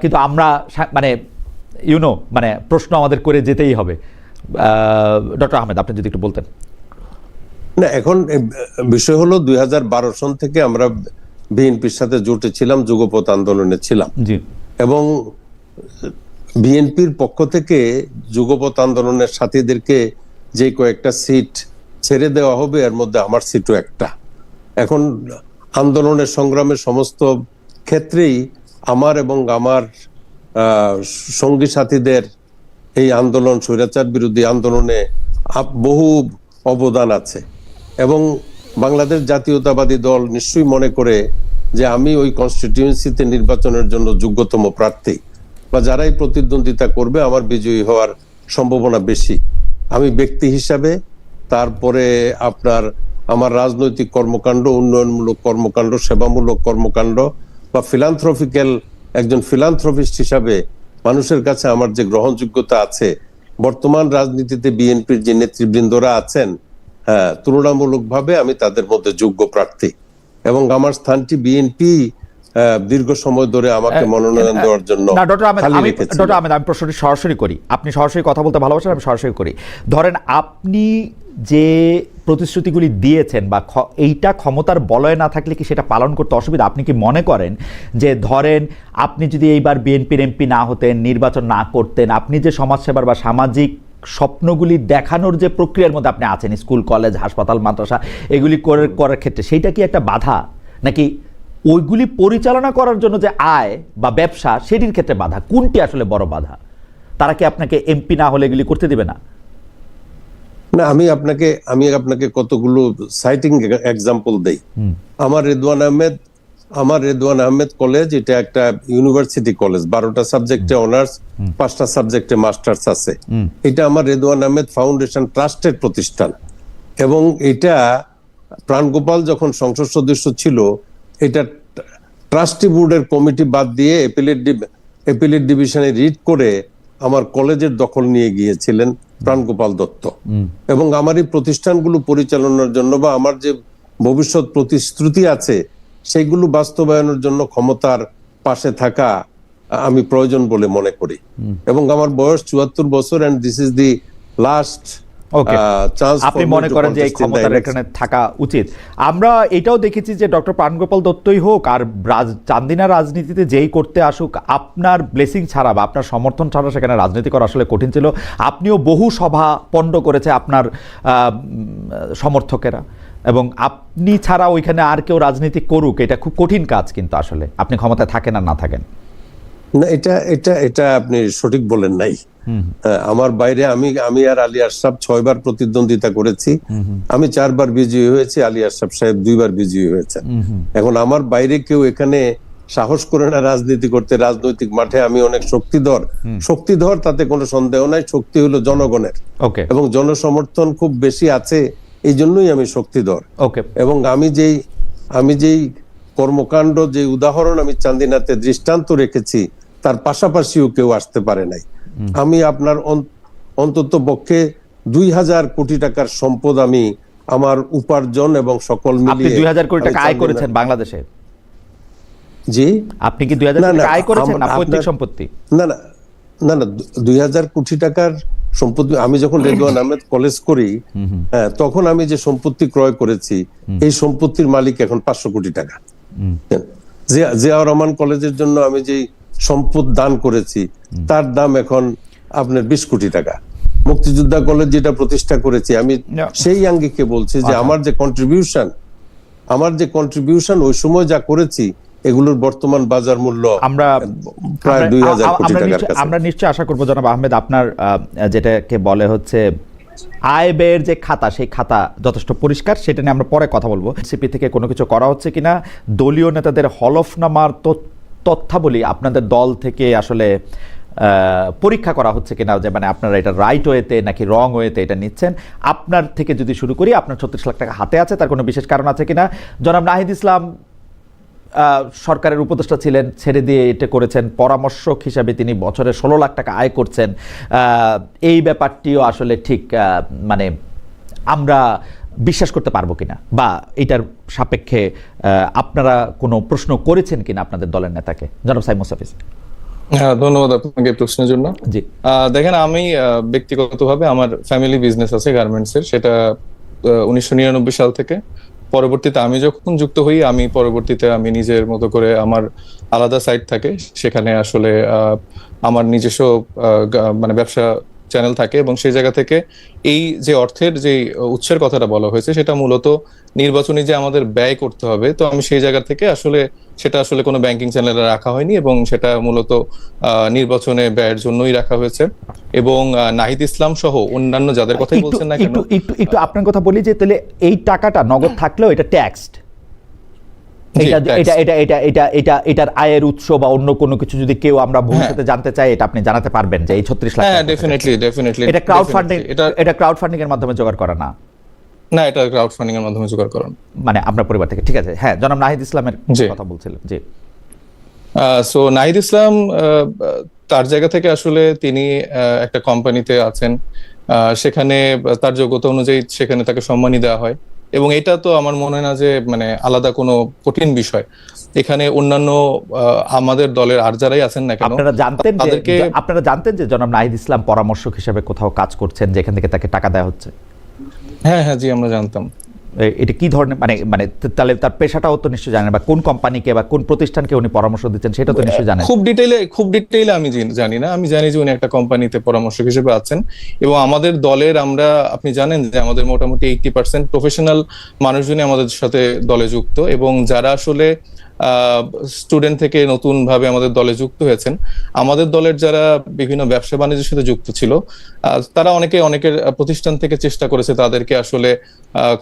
কিন্তু আমরা মানে প্রশ্ন আমাদের করে যেতেই হবে। ডক্টর আহমেদ, আপনি যদি একটু বলতেন। না, এখন বিষয় হলো 2012 সন থেকে আমরা বিএনপির সাথে জোটে ছিলাম, যুগপৎ আন্দোলনে ছিলাম, জি, এবং বিএনপির পক্ষ থেকে যুগপৎ আন্দোলনের সাথীদেরকে যে কয়েকটা সিট ছেড়ে দেওয়া হবে এর মধ্যে আমার সিটও একটা। এখন আন্দোলনের সংগ্রামের সমস্ত ক্ষেত্রেই আমার এবং আমার সঙ্গী সাথীদের এই আন্দোলন, স্বৈরাচার বিরোধী আন্দোলনে বহু অবদান আছে, এবং বাংলাদেশ জাতীয়তাবাদী দল নিশ্চয়ই মনে করে যে আমি ওই কনস্টিটিউয়েন্সিতে নির্বাচনের জন্য যোগ্যতম প্রার্থী, বা যারাই প্রতিদ্বন্দ্বিতা করবে আমার বিজয়ী হওয়ার সম্ভাবনা বেশি। আমি ব্যক্তি হিসাবে, তারপরে আমার রাজনৈতিক কর্মকাণ্ড, উন্নয়নমূলক কর্মকাণ্ড, সেবামূলক কর্মকাণ্ড, বা একজন ফিলান্থ্রপিস্ট হিসাবে মানুষের কাছে আমার যে গ্রহণযোগ্যতা আছে, বর্তমান রাজনীতিতে বিএনপির যে নেতৃবৃন্দরা আছেন, তুলনামূলকভাবে আমি তাদের মধ্যে যোগ্য প্রার্থী, এবং আমার স্থানটি বিএনপি দীর্ঘ সময় ধরে আমাকে মনোনয়ন দেওয়ার জন্য খালি রেখেছিল। ডক্টর আহমেদ, আমি প্রশ্নটি সরাসরি করি, আপনি সরাসরি কথা বলতে ভালোবাসেন, আমি সরাসরি করি। ধরেন আপনি যে প্রতিশ্রুতিগুলি দিয়েছেন বা এইটা ক্ষমতার বলয়ে না থাকলে কি সেটা পালন করতে অসুবিধা? আপনি কি মনে করেন যে ধরেন আপনি যদি এইবার বিএনপির এমপি না হতেন, নির্বাচন না করতেন, আপনি যে সমাজসেবার বা সামাজিক স্বপ্নগুলি দেখানোর যে প্রক্রিয়ার মধ্যে আপনি আছেন, স্কুল, কলেজ, হাসপাতাল, মাদ্রাসা, এগুলি করার ক্ষেত্রে সেইটা কি একটা বাধা, নাকি ওইগুলি পরিচালনা করার জন্য যে আয় বা ব্যবসা সেটির ক্ষেত্রে বাধা? কোনটি আসলে বড় বাধা? তারা কি আপনাকে এমপি না হলে এগুলি করতে দিবে না? না, আমি আপনাকে কতগুলো সাইটিং এক্সাম্পল দেই। আমার রেদওয়ান আহমেদ কলেজ, এটা একটা ইউনিভার্সিটি কলেজ, 12টা সাবজেক্টে অনার্স, 5টা সাবজেক্টে মাস্টার্স আছে। এটা আমার রেদওয়ান আহমেদ ফাউন্ডেশন ট্রাস্টের প্রতিষ্ঠান, এবং এটা প্রাণগোপাল যখন সংসদ সদস্য ছিল, এটা ট্রাস্টি বোর্ডের কমিটি বাদ দিয়ে এপিলেট ডিভিশনে রিট করে আমার কলেজের দখল নিয়ে গিয়েছিলেন প্রাণগোপাল দত্ত। এবং আমার এই প্রতিষ্ঠানগুলো পরিচালনার জন্য বা আমার যে ভবিষ্যৎ প্রতিশ্রুতি আছে সেইগুলো বাস্তবায়নের জন্য ক্ষমতার পাশে থাকা আমি প্রয়োজন বলে মনে করি। এবং আমার বয়স 74 বছর, and this is the last chance. আপনি মনে করেন যে এই ক্ষমতার এখানে থাকা উচিত? আমরা এটাও দেখেছি যে ডক্টর প্রাণগোপাল দত্তই হোক আর চান্দিনা রাজনীতিতে যেই করতে আসুক, আপনার ব্লেসিং ছাড়া বা আপনার সমর্থন ছাড়া সেখানে রাজনীতি করা আসলে কঠিন ছিল। আপনিও বহু সভা পণ্ড করেছে আপনার সমর্থকেরা, এবং আপনি ছাড়া ওইখানে আর কেউ রাজনীতি করুক, এটা খুব কঠিন কাজ কিন্তু আসলে, আপনি ক্ষমতায় থাকেন আর না থাকেন। না, এটা আপনি সঠিক বলেন নাই। আমার বাইরে আমি আর আলী আশরাফ 6 বার প্রতিদ্বন্দ্বিতা করেছি, আমি 4 বার বিজয়ী হয়েছি, আলী আশরাফ সাহেব 2 বার বিজয়ী হয়েছেন। এখন আমার বাইরে কেউ এখানে সাহস করে না রাজনীতি করতে। রাজনৈতিক মাঠে আমি অনেক শক্তিধর, তাতে কোনো সন্দেহ নাই। শক্তি হলো জনগণের, এবং জনসমর্থন খুব বেশি আছে, এই জন্যই আমি শক্তিধর। এবং আমি যেই কর্মকাণ্ড, যে উদাহরণ আমি চান্দিনাতে দৃষ্টান্ত রেখেছি, তার পাশাপাশিও কেউ আসতে পারে নাই। আমি আপনার অন্তত পক্ষে 2000 কোটি টাকার সম্পদ আমি আমার উপার্জন এবং সকল মিলিয়ে 2000 কোটি টাকা আয় করেছেন বাংলাদেশে? জি, আপনি কি 2000 কোটি টাকা আয় করেছেন না পৈতৃক সম্পত্তি? না, 2000 কোটি টাকার সম্পত্তি। আমি যখন রেদওয়ান আহমেদ কলেজ করি, তখন আমি যে সম্পত্তি ক্রয় করেছি, এই সম্পত্তির মালিক এখন 500 কোটি টাকা। জিয়াউর রহমান কলেজের জন্য আমি যে সম্পদ দান করেছি, তার দাম এখন আপনার 20 কোটি টাকা। মুক্তিযোদ্ধা কলেজ যেটা প্রতিষ্ঠা করেছি, আমি সেই আঙ্গিকে বলছি যে আমার যে কন্ট্রিবিউশন ওই সময় যা করেছি, এগুলোর বর্তমান বাজার মূল্য আমরা প্রায় 2000 কোটি টাকার কাছে। আমরা নিশ্চয়ই আশা করবো জনাব আহমেদ, আপনার যেটাকে বলে হচ্ছে আয় ব্যয়ের যে খাতা, সেই খাতা যথেষ্ট পরিষ্কার, সেটা নিয়ে আমরা পরে কথা বলবো। সিপি থেকে কোনো কিছু করা হচ্ছে কিনা, দলীয় নেতাদের হলফনামার তথ্যাবলী আপনাদের দল থেকে আসলে পরীক্ষা করা হচ্ছে কিনা, যে মানে আপনারা এটা রাইট ওয়েতে নাকি রং ওয়েতে এটা নিচ্ছেন। আপনার থেকে যদি শুরু করি, আপনার 36 লাখ টাকা হাতে আছে, তার কোনো বিশেষ কারণ আছে কিনা? জনাব নাহিদ ইসলাম সরকারের উপদেষ্টা ছিলেন, ছেড়ে দিয়ে এটা করেছেন, পরামর্শক হিসাবে তিনি বছরে 16 লাখ টাকা আয় করছেন। এই ব্যাপারটিও আসলে ঠিক মানে আমরা বিশ্বাস করতে পারবো কিনা, বা এটার সাপেক্ষে আপনারা কোনো প্রশ্ন করেছেন কিনা আপনাদের দলের নেতাকে? জনাব সাইদ মুস্তাফিজ। হ্যাঁ, ধন্যবাদ আপনাকে প্রশ্নের জন্য। জি, দেখেন, আমি ব্যক্তিগতভাবে আমার ফ্যামিলি বিজনেস আছে গার্মেন্টসের, সেটা 1999 সাল থেকে। পরবর্তীতে আমি যখন যুক্ত হই, পরবর্তীতে আমি নিজের মতো করে আমার আলাদা সাইট থাকে, সেখানে আসলে আমার নিজস্ব মানে ব্যবসা চ্যানেল থাকে, এবং সেই জায়গা থেকে এই যে অর্থের যে উৎসের কথাটা বলা হয়েছে, সেটা মূলত নির্বাচনী যে আমাদের ব্যয় করতে হবে, তো আমি সেই জায়গা থেকে সেটা আসলে কোনো ব্যাংকিং চ্যানেলে রাখা হয়নি, এবং সেটা মূলত নির্বাচনে ব্যয়ের জন্যই রাখা হয়েছে। এবং নাহিদ ইসলাম সহ অন্যান্য যাদের কথাই বলছেন না কেন, একটু আপনার কথা বলি, যে তাহলে এই টাকাটা নগদ থাকলেও এটা ট্যাক্সড, এটার আয়ের উৎস বা অন্য কোনো কিছু যদি কেউ আমরা ভবিষ্যতে জানতে চাই, এটা আপনি জানাতে পারবেন যে এই 36 লাখ? হ্যাঁ, ডেফিনেটলি এটা ক্রাউড ফান্ডিং এর মাধ্যমে জোগাড় করা না? না, এটা ক্রাউড ফান্ডিং এর মাধ্যমে জোগাড় করা, মানে আপনার পরিবার থেকে। ঠিক আছে, হ্যাঁ, জনাব নাহিদ ইসলামের কথা বলছিলেন। জি, সো নাহিদ ইসলাম তার জায়গা থেকে আসলে তিনি একটা কোম্পানিতে আছেন, সেখানে তার যোগ্যতা অনুযায়ী সেখানে তাকে সম্মানই দেওয়া হয়, এবং এটা তো আমার মনে হয় না যে মানে আলাদা কোনো কঠিন বিষয়। এখানে অন্যান্য আমাদের দলের আর যারাই আছেন না কেন, আপনারা জানতেন যে জনাব নাহিদ ইসলাম পরামর্শক হিসেবে কোথাও কাজ করছেন, যেখান থেকে তাকে টাকা দেওয়া হচ্ছে? হ্যাঁ, জি, আমরা জানতাম। এটা কি ধরনের, মানে তাহলে তার পেশাটাও তো নিশ্চয়ই জানেন, বা কোন কোম্পানিকে বা কোন প্রতিষ্ঠানকে উনি পরামর্শ দিচ্ছেন সেটা তো নিশ্চয়ই জানেন। খুব ডিটেইলে আমি জানি না। আমি জানি যে উনি একটা কোম্পানিতে পরামর্শক হিসেবে আছেন, এবং আমাদের দলের আপনি জানেন যে আমাদের মোটামুটি 80% প্রফেশনাল মানুষজনই আমাদের সাথে দলে যুক্ত, এবং যারা আসলে স্টুডেন্ট থেকে নতুন ভাবে আমাদের দলে যুক্ত হয়েছেন, আমাদের দলের যারা বিভিন্ন ব্যবসা বাণিজ্যের সাথে যুক্ত ছিল, তারা অনেকের প্রতিষ্ঠান থেকে চেষ্টা করেছে তাদেরকে আসলে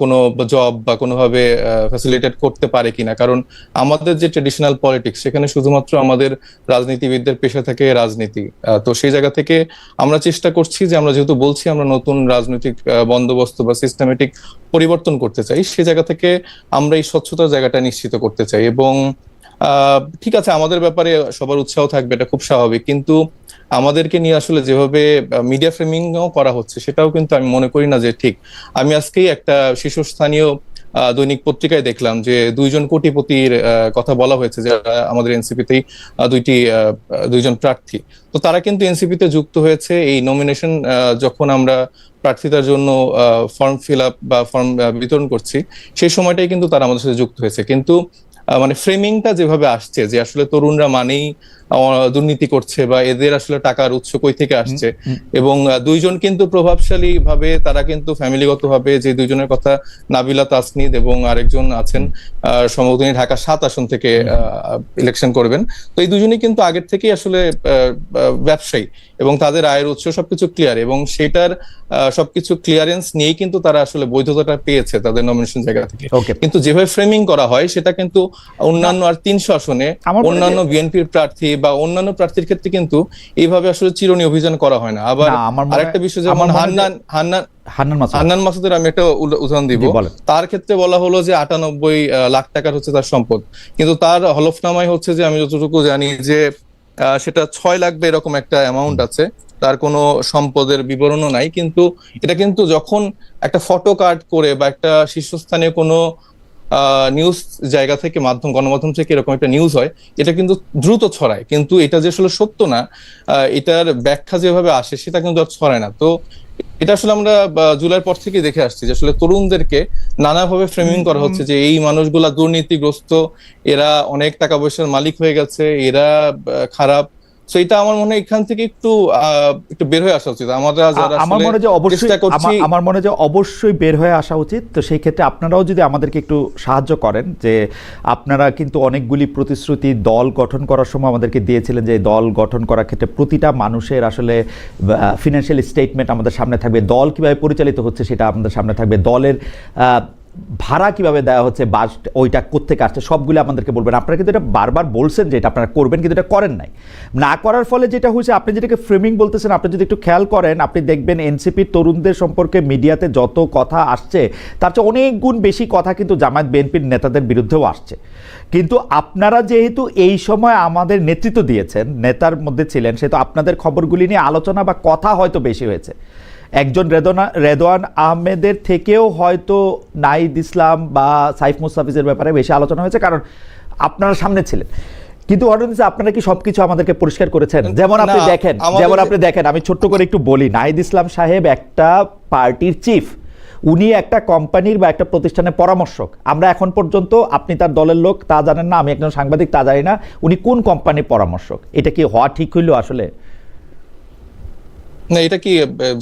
কোনো জব বা কোনোভাবে ফ্যাসিলিটেট করতে পারে কিনা, কারণ আমাদের যে ট্রেডিশনাল পলিটিক্স, সেখানে শুধুমাত্র আমাদের রাজনীতিবিদদের পেশা থেকে রাজনীতি। তো সেই জায়গা থেকে আমরা চেষ্টা করছি যে আমরা যেহেতু বলছি আমরা নতুন রাজনৈতিক বন্দোবস্ত বা সিস্টেমেটিক পরিবর্তন করতে চাই, সে জায়গা থেকে আমরা এই স্বচ্ছতার জায়গাটা নিশ্চিত করতে চাই। এবং ঠিক আছে, আমাদের ব্যাপারে সবার উৎসাহ থাকবে, এটা খুব স্বাভাবিক, কিন্তু আমাদেরকে নিয়ে আসলে যেভাবে মিডিয়া ফ্রেমিংও করা হচ্ছে, সেটাও কিন্তু আমি মনে করি না যে ঠিক। আমি আজকেই একটা শীর্ষস্থানীয় দৈনিক পত্রিকায় দেখলাম যে 2 কোটিপতির কথা বলা হয়েছে, যারা আমাদের এনসিপিতেই দুইজন প্রার্থী। তো তারা কিন্তু এনসিপিতে যুক্ত হয়েছে এই নমিনেশন, যখন আমরা প্রার্থিতার জন্য ফর্ম ফিল আপ বা ফর্ম বিতরণ করছি, সেই সময়টাই কিন্তু তারা আমাদের সাথে যুক্ত হয়েছে। কিন্তু মানে ফ্রেমিংটা যেভাবে আসছে, যে আসলে তরুণরা মানেই দুর্নীতি করছে, বা এদের আসলে টাকার উৎস কই থেকে আসছে, এবং 2জন কিন্তু প্রভাবশালী ভাবে, তারা কিন্তু ফ্যামিলিগত ভাবে, যে 2জনের কথা নাবিলা তাসনিদ এবং আরেকজন আছেন সম্ভবত উনি ঢাকা 7 আসন থেকে ইলেকশন করবেন। তো এই 2জনই কিন্তু আগের থেকেই আসলে ব্যবসায়ী, এবং তাদের আয়ের উৎস সবকিছু ক্লিয়ার, এবং সেটার সবকিছু ক্লিয়ারেন্স নিয়েই কিন্তু তারা আসলে বৈধতাটা পেয়েছে তাদের নমিনেশন জায়গা থেকে। কিন্তু যেভাবে ফ্রেমিং করা হয়, সেটা কিন্তু অন্যান্য আর 300 আসনে অন্যান্য বিএনপির প্রার্থী বা অন্যান্য প্রার্থীর ক্ষেত্রে কিন্তু এইভাবে আসলে চিরুনি অভিযান করা হয় না। আবার আরেকটা বিষয়, যেমন হান্নান মাসুদের আমি একটা উদাহরণ দিব। তার ক্ষেত্রে বলা হলো যে 98 লাখ টাকার হচ্ছে তার সম্পদ, কিন্তু তার হলফনামায় হচ্ছে যে আমি যতটুকু জানি যে সেটা 6 লাখ বা এরকম একটা অ্যামাউন্ট আছে, তার কোনো সম্পদের বিবরণও নাই। কিন্তু এটা কিন্তু যখন একটা ফটো কার্ড করে বা একটা শীর্ষস্থানীয় কোনো নিউজ জায়গা থেকে গণমাধ্যম থেকে এরকম একটা নিউজ হয়, এটা কিন্তু দ্রুত ছড়ায়, কিন্তু এটা যে আসলে সত্য না, এটার ব্যাখ্যা যেভাবে আসে সেটা কিন্তু আর ছড়ায় না। তো এটা আসলে আমরা জুলাইয়ের পর থেকে দেখে আসছি যে আসলে তরুণদেরকে নানাভাবে ফ্রেমিং করা হচ্ছে যে এই মানুষগুলা দুর্নীতিগ্রস্ত, এরা অনেক টাকা পয়সার মালিক হয়ে গেছে, এরা খারাপ। সো এটা আমার মনে হয় এখান থেকে একটু বের হয়ে আসা উচিত। আমার মনে হয় যে অবশ্যই বের হয়ে আসা উচিত। তো সেই ক্ষেত্রে আপনারাও যদি আমাদেরকে একটু সাহায্য করেন, যে আপনারা কিন্তু অনেকগুলি প্রতিশ্রুতি দল গঠন করার সময় আমাদেরকে দিয়েছিলেন, যে দল গঠন করার ক্ষেত্রে প্রতিটা মানুষের আসলে ফিনান্সিয়াল স্টেটমেন্ট আমাদের সামনে থাকবে, দল কিভাবে পরিচালিত হচ্ছে সেটা আমাদের সামনে থাকবে, দলের ভাড়া কিভাবে দেওয়া হচ্ছে, বাস ওইটা কোত্থেকে আসছে, সবগুলো আমাদেরকে বলবেন। আপনারা কিন্তু এটা বারবার বলছেন যে এটা আপনারা করবেন, কিন্তু এটা করেন নাই। না করার ফলে যেটা হয়েছে, আপনি যেটাকে ফ্রেমিং বলতেছেন, আপনি যদি একটু খেয়াল করেন, আপনি দেখবেন এনসিপির তরুণদের সম্পর্কে মিডিয়াতে যত কথা আসছে তার চেয়ে অনেক গুণ বেশি কথা কিন্তু জামায়াত বিএনপির নেতাদের বিরুদ্ধেও আসছে। কিন্তু আপনারা যেহেতু এই সময় আমাদের নেতৃত্ব দিয়েছেন, নেতার মধ্যে ছিলেন, সেহেতু আপনাদের খবরগুলি নিয়ে আলোচনা বা কথা হয়তো বেশি হয়েছে। একজন রেদওয়ান আহমেদের থেকেও হয়তো নাহিদ ইসলাম বা সাইফ মুস্তাফিজের ব্যাপারে বেশি আলোচনা হয়েছে, কারণ আপনারা সামনে ছিলেন। কিন্তু অডিয়েন্সে আপনারা কি সবকিছু আমাদেরকে পরিষ্কার করেছেন? যেমন আপনি দেখেন, আমি ছোট্ট করে একটু বলি, নাহিদ ইসলাম সাহেব একটা পার্টির চিফ, উনি একটা কোম্পানির বা একটা প্রতিষ্ঠানের পরামর্শক। আমরা এখন পর্যন্ত, আপনি তার দলের লোক তা জানেন না, আমি একজন সাংবাদিক তা জানি না, উনি কোন কোম্পানির পরামর্শক। এটা কি হওয়া ঠিক হইলো আসলে? না, এটা কি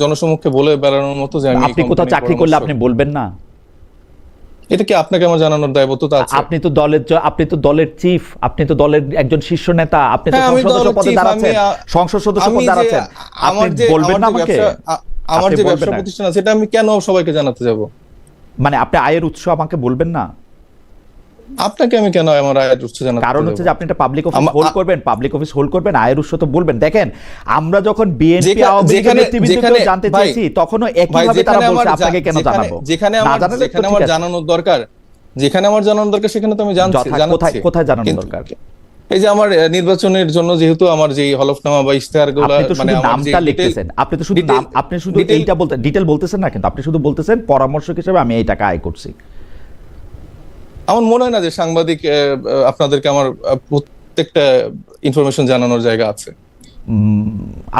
জনসমক্ষে বলে বেড়ানোর মতো যে আমি আপনি কোথাও চাকরি করলে আপনি বলবেন না? এটা কি আপনাকে আমার জানানোর দায়বদ্ধতা আছে? আপনি তো দলের চিফ, আপনি তো দলের একজন শীর্ষ নেতা, আপনি তো সংসদ সদস্য পদে দাঁড়াচ্ছেন, সংসদ সদস্য পদে দাঁড়াচ্ছেন, আপনি বলবেন না আমাকে? আমার যে ব্যবসা প্রতিষ্ঠান আছে এটা আমি কেন সবাইকে জানাতে যাব? মানে আপনি আয়ের উৎস আমাকে বলবেন না? আপনাকে আমি কেন আমার আয়ের উৎস জানাতে? কারণ হচ্ছে যে আপনি একটা পাবলিক অফিস হোল্ড করবেন, আয়ের উৎস তো বলবেন। দেখেন, আমরা যখন বিএনপি আওয়ামী লীগের নেতৃবৃন্দকে জানতে চাইছি, তখনও একইভাবে তারা বলছে আপনাকে কেন জানাবো? যেখানে আমার জানানোর দরকার, সেখানে তো আমি জানাচ্ছি। কোথায় জানানোর দরকার? এই যে আমার নির্বাচনের জন্য যেহেতু আমার যে হলফনামা বা ইশতেহারগুলো, মানে নামটা লিখতেছেন, আপনি শুধু এইটা বলতে ডিটেইল বলতেছেন না, কিন্তু আপনি শুধু বলতেছেন পরামর্শক হিসেবে আমি এই টাকা আয় করছি। আমার মনে হয় না যে সাংবাদিক আপনাদেরকে আমার প্রত্যেকটা ইনফরমেশন জানানোর জায়গা আছে।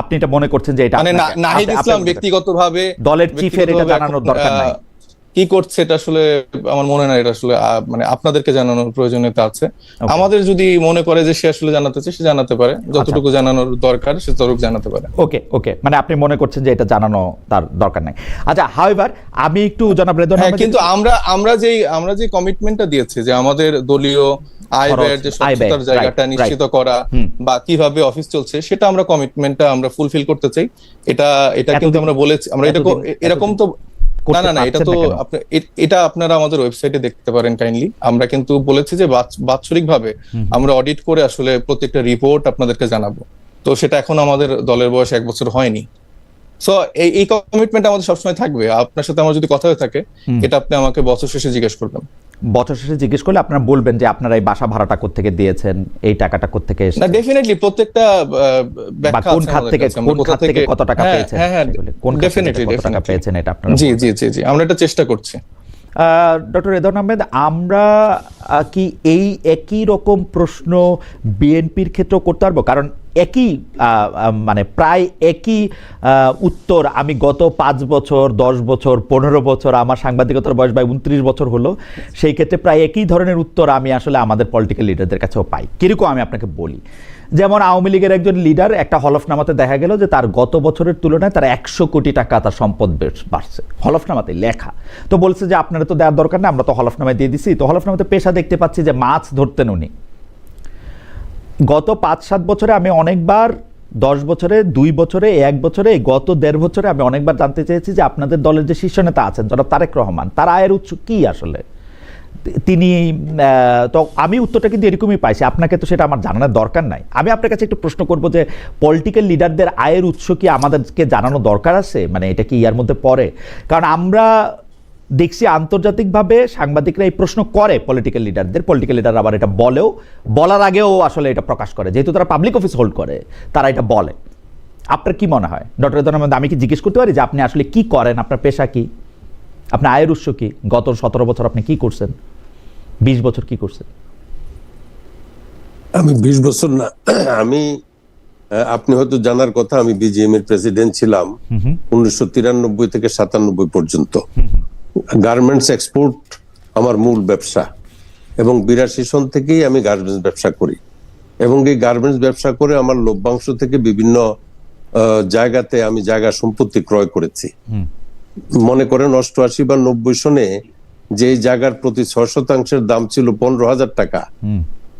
আপনি এটা মনে করছেন যে এটা মানে নাহিদ ইসলাম ব্যক্তিগতভাবে দলের চিফের এটা জানানোর দরকার নাই? কি করছে এটা আসলে আমার মনে হয় না এটা আসলে মানে আপনাদেরকে জানানোর প্রয়োজনীয়তা আছে। আমাদের যদি মনে করে যে সে আসলে জানাতে চায়, সে জানাতে পারে, যতটুকু জানানোর দরকার সে ততটুকু জানাতে পারে। ওকে, মানে আপনি মনে করছেন যে এটা জানানো তার দরকার নাই। আচ্ছা, হাউএভার আমি একটু জনাব রেদওয়ান আহমেদ, কিন্তু আমরা যে কমিটমেন্টটা দিয়েছি যে আমাদের দলীয় আয় ব্যয়ের যে স্বচ্ছতার জায়গাটা নিশ্চিত করা বা কিভাবে অফিস চলছে, সেটা আমরা কমিটমেন্টটা আমরা ফুলফিল করতে চাই। এটা কিন্তু আমরা বলেছি, আমরা এরকম তো না, এটা আপনারা আমাদের ওয়েবসাইটে দেখতে পারেন কাইন্ডলি। আমরা কিন্তু বলেছি যে বাৎসরিকভাবে আমরা অডিট করে আসলে প্রত্যেকটা রিপোর্ট আপনাদেরকে জানাবো। তো সেটা এখন আমাদের দলের বয়স 1 বছর হয়নি। সো এই কমিটমেন্ট আমাদের সবসময় থাকবে। আপনার সাথে আমার যদি কথা হয়ে থাকে, এটা আপনি আমাকে বছর শেষে জিজ্ঞেস করবেন। বছর শেষে জিজ্ঞেস করলে আপনারা বলবেন যে আপনারা এই বাসা ভাড়াটা কোত্থেকে দিয়েছেন, এই টাকাটা কোত্থেকে এসেছে? না, ডেফিনেটলি প্রত্যেকটা ব্যাখ্যা কোন খাত থেকে কত টাকা পেয়েছেন, কোন খাত থেকে কত টাকা পেয়েছেন, এটা আপনারা? জি, আমরা এটা চেষ্টা করছি। ডক্টর রেদওয়ান আহমেদ, আমরা কি এই একই রকম প্রশ্ন বিএনপির ক্ষেত্রেও করতে পারবো? কারণ একই মানে প্রায় একই উত্তর আমি গত 5 বছর, 10 বছর, 15 বছর, আমার সাংবাদিকতার বয়স প্রায় 29 বছর হলো, সেই ক্ষেত্রে প্রায় একই ধরনের উত্তর আমি আসলে আমাদের পলিটিক্যাল লিডারদের কাছেও পাই। কিরকম আমি আপনাকে বলি, যেমন আওয়ামী লীগের একজন লিডার, একটা হলফনামাতে দেখা গেল যে তার গত বছরের তুলনায় তার 100 কোটি টাকা তার সম্পদ বাড়ছে, হলফনামাতে লেখা। তো বলছে যে আপনারা তো দেওয়ার দরকার নেই, আমরা তো হলফনামায় দিয়ে দিছি। তো হলফনামাতে পেশা দেখতে পাচ্ছি যে মাছ ধরতেন উনি। গত 5-7 বছরে আমি অনেকবার, 10 বছরে, 2 বছরে, 1 বছরে, গত 1.5 বছরে আমি অনেকবার জানতে চেয়েছি যে আপনাদের দলের যে শীর্ষ নেতা আছেন জনাব তারেক রহমান, তার আয়ের উৎস কি আসলে। তিনি তো আমি উত্তরটা কিন্তু এরকমই পাইছি, আপনাকে তো সেটা আমার জানানোর দরকার নাই। আমি আপনার কাছে একটু প্রশ্ন করব যে পলিটিক্যাল লিডারদের আয়ের উৎস কি আমাদেরকে জানানো দরকার আছে? মানে এটা কি ইয়ার মধ্যে পড়ে? কারণ আমরা দেখছি আন্তর্জাতিকভাবে সাংবাদিকরা এই প্রশ্ন করে পলিটিক্যাল লিডাররা আবার এটা বলার আগেও আসলে এটা প্রকাশ করে, যেহেতু তারা পাবলিক অফিস হোল্ড করে, তারা এটা বলে। আপনার কি মনে হয় ডক্টর রেদওয়ান আহমেদ, আমি কি জিজ্ঞেস করতে পারি যে আপনি আসলে কি করেন, আপনার পেশা কি, আপনার আয়ের উৎস কি, গত 17 বছর আপনি কি করছেন, 20 বছর কি করছেন? আমি 20 বছর না, আমি আপনি হয়তো জানার কথা, আমি বিজিএম এর প্রেসিডেন্ট ছিলাম 1993 থেকে 97 পর্যন্ত। গার্মেন্টস এক্সপোর্ট আমার মূল ব্যবসা, এবং 82 সন থেকেই আমি গার্মেন্টস ব্যবসা করি, এবং এই গার্মেন্টস ব্যবসা করে আমার লভ্যাংশ থেকে বিভিন্ন জায়গাতে আমি জায়গা সম্পত্তি ক্রয় করেছি। মনে করেন 88 বা 90 সনে যে জায়গার প্রতি 6% দাম ছিল 15,000 টাকা,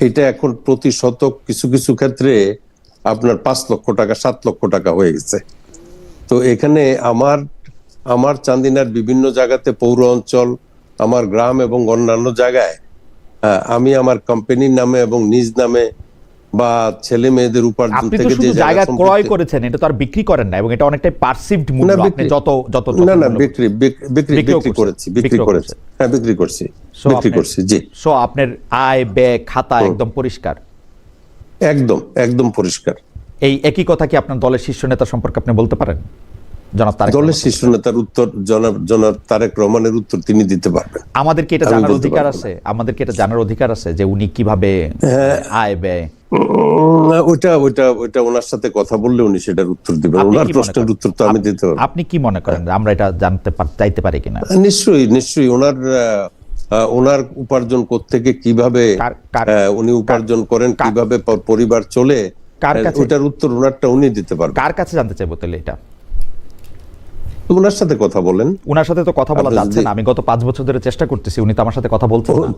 এটা এখন প্রতি শতক কিছু কিছু ক্ষেত্রে আপনার 5 লক্ষ টাকা, 7 লক্ষ টাকা হয়ে গেছে। তো এখানে আমার চান্দিনার বিভিন্ন জায়গাতে পৌর অঞ্চল, আমার গ্রাম এবং অন্যান্য জায়গায় আমি আমার কোম্পানির নামে এবং নিজ নামে বা ছেলে মেয়েদের উপার্জন আপনি তো থেকে যে শুধু জায়গা সম্পত্তি- ক্রয় করেছেন, এটা তো আর বিক্রি করেন না, এবং এটা অনেকটাই পারসিভড মূল্য। না, আপনি বিক্রি- যত যত না না মূল্য বিক্রি বিক্রিও বিক্রি করছেন। করেছি, বিক্রি বিক্রিও করেছি, করছেন। হ্যাঁ বিক্রি করছি, So বিক্রি আপনার- করছি, জি সো আপনার আয় ব্যয় খাতা একদম পরিষ্কার। একদম একদম পরিষ্কার। এই একই কথা কি আপনার দলের শীর্ষ নেতা সম্পর্কে আপনি বলতে পারেন? জনাব তারেক দলের রহমান। শীর্ষ নেতার উত্তর জনাব তারেক রহমানের উত্তর তিনি দিতে পারবেন। আমাদের কি এটা আমি জানার বলতে অধিকার পারবো আছে? আমাদের কি এটা জানার অধিকার আছে যে উনি কিভাবে আয় ব্যয়? ওইটা ওনার সাথে কথা বললে উনি সেটার উত্তর দিবেন। আপনি ওনার কি মনে প্রশ্নের করেন? উত্তর তো আমি দিতে পারবো। আপনি কি মনে করেন আমরা এটা চাইতে পারি কিনা? নিশ্চয়ই নিশ্চয়ই ওনার উপার্জন কোত্থেকে কিভাবে উনি উপার্জন করেন, কিভাবে পরিবার চলে, কার কাছে? ওটার উত্তর ওনারটা উনি দিতে পারবেন। কার কাছে জানতে চাইবো তাহলে এটা? ওনার সাথে কথা বলেন। উনার সাথে তো কথা বলা আপনি যাচ্ছে যদি- না। আমি গত 5 বছর ধরে চেষ্টা করতেছি, উনি তো আমার সাথে কথা বলছেন না।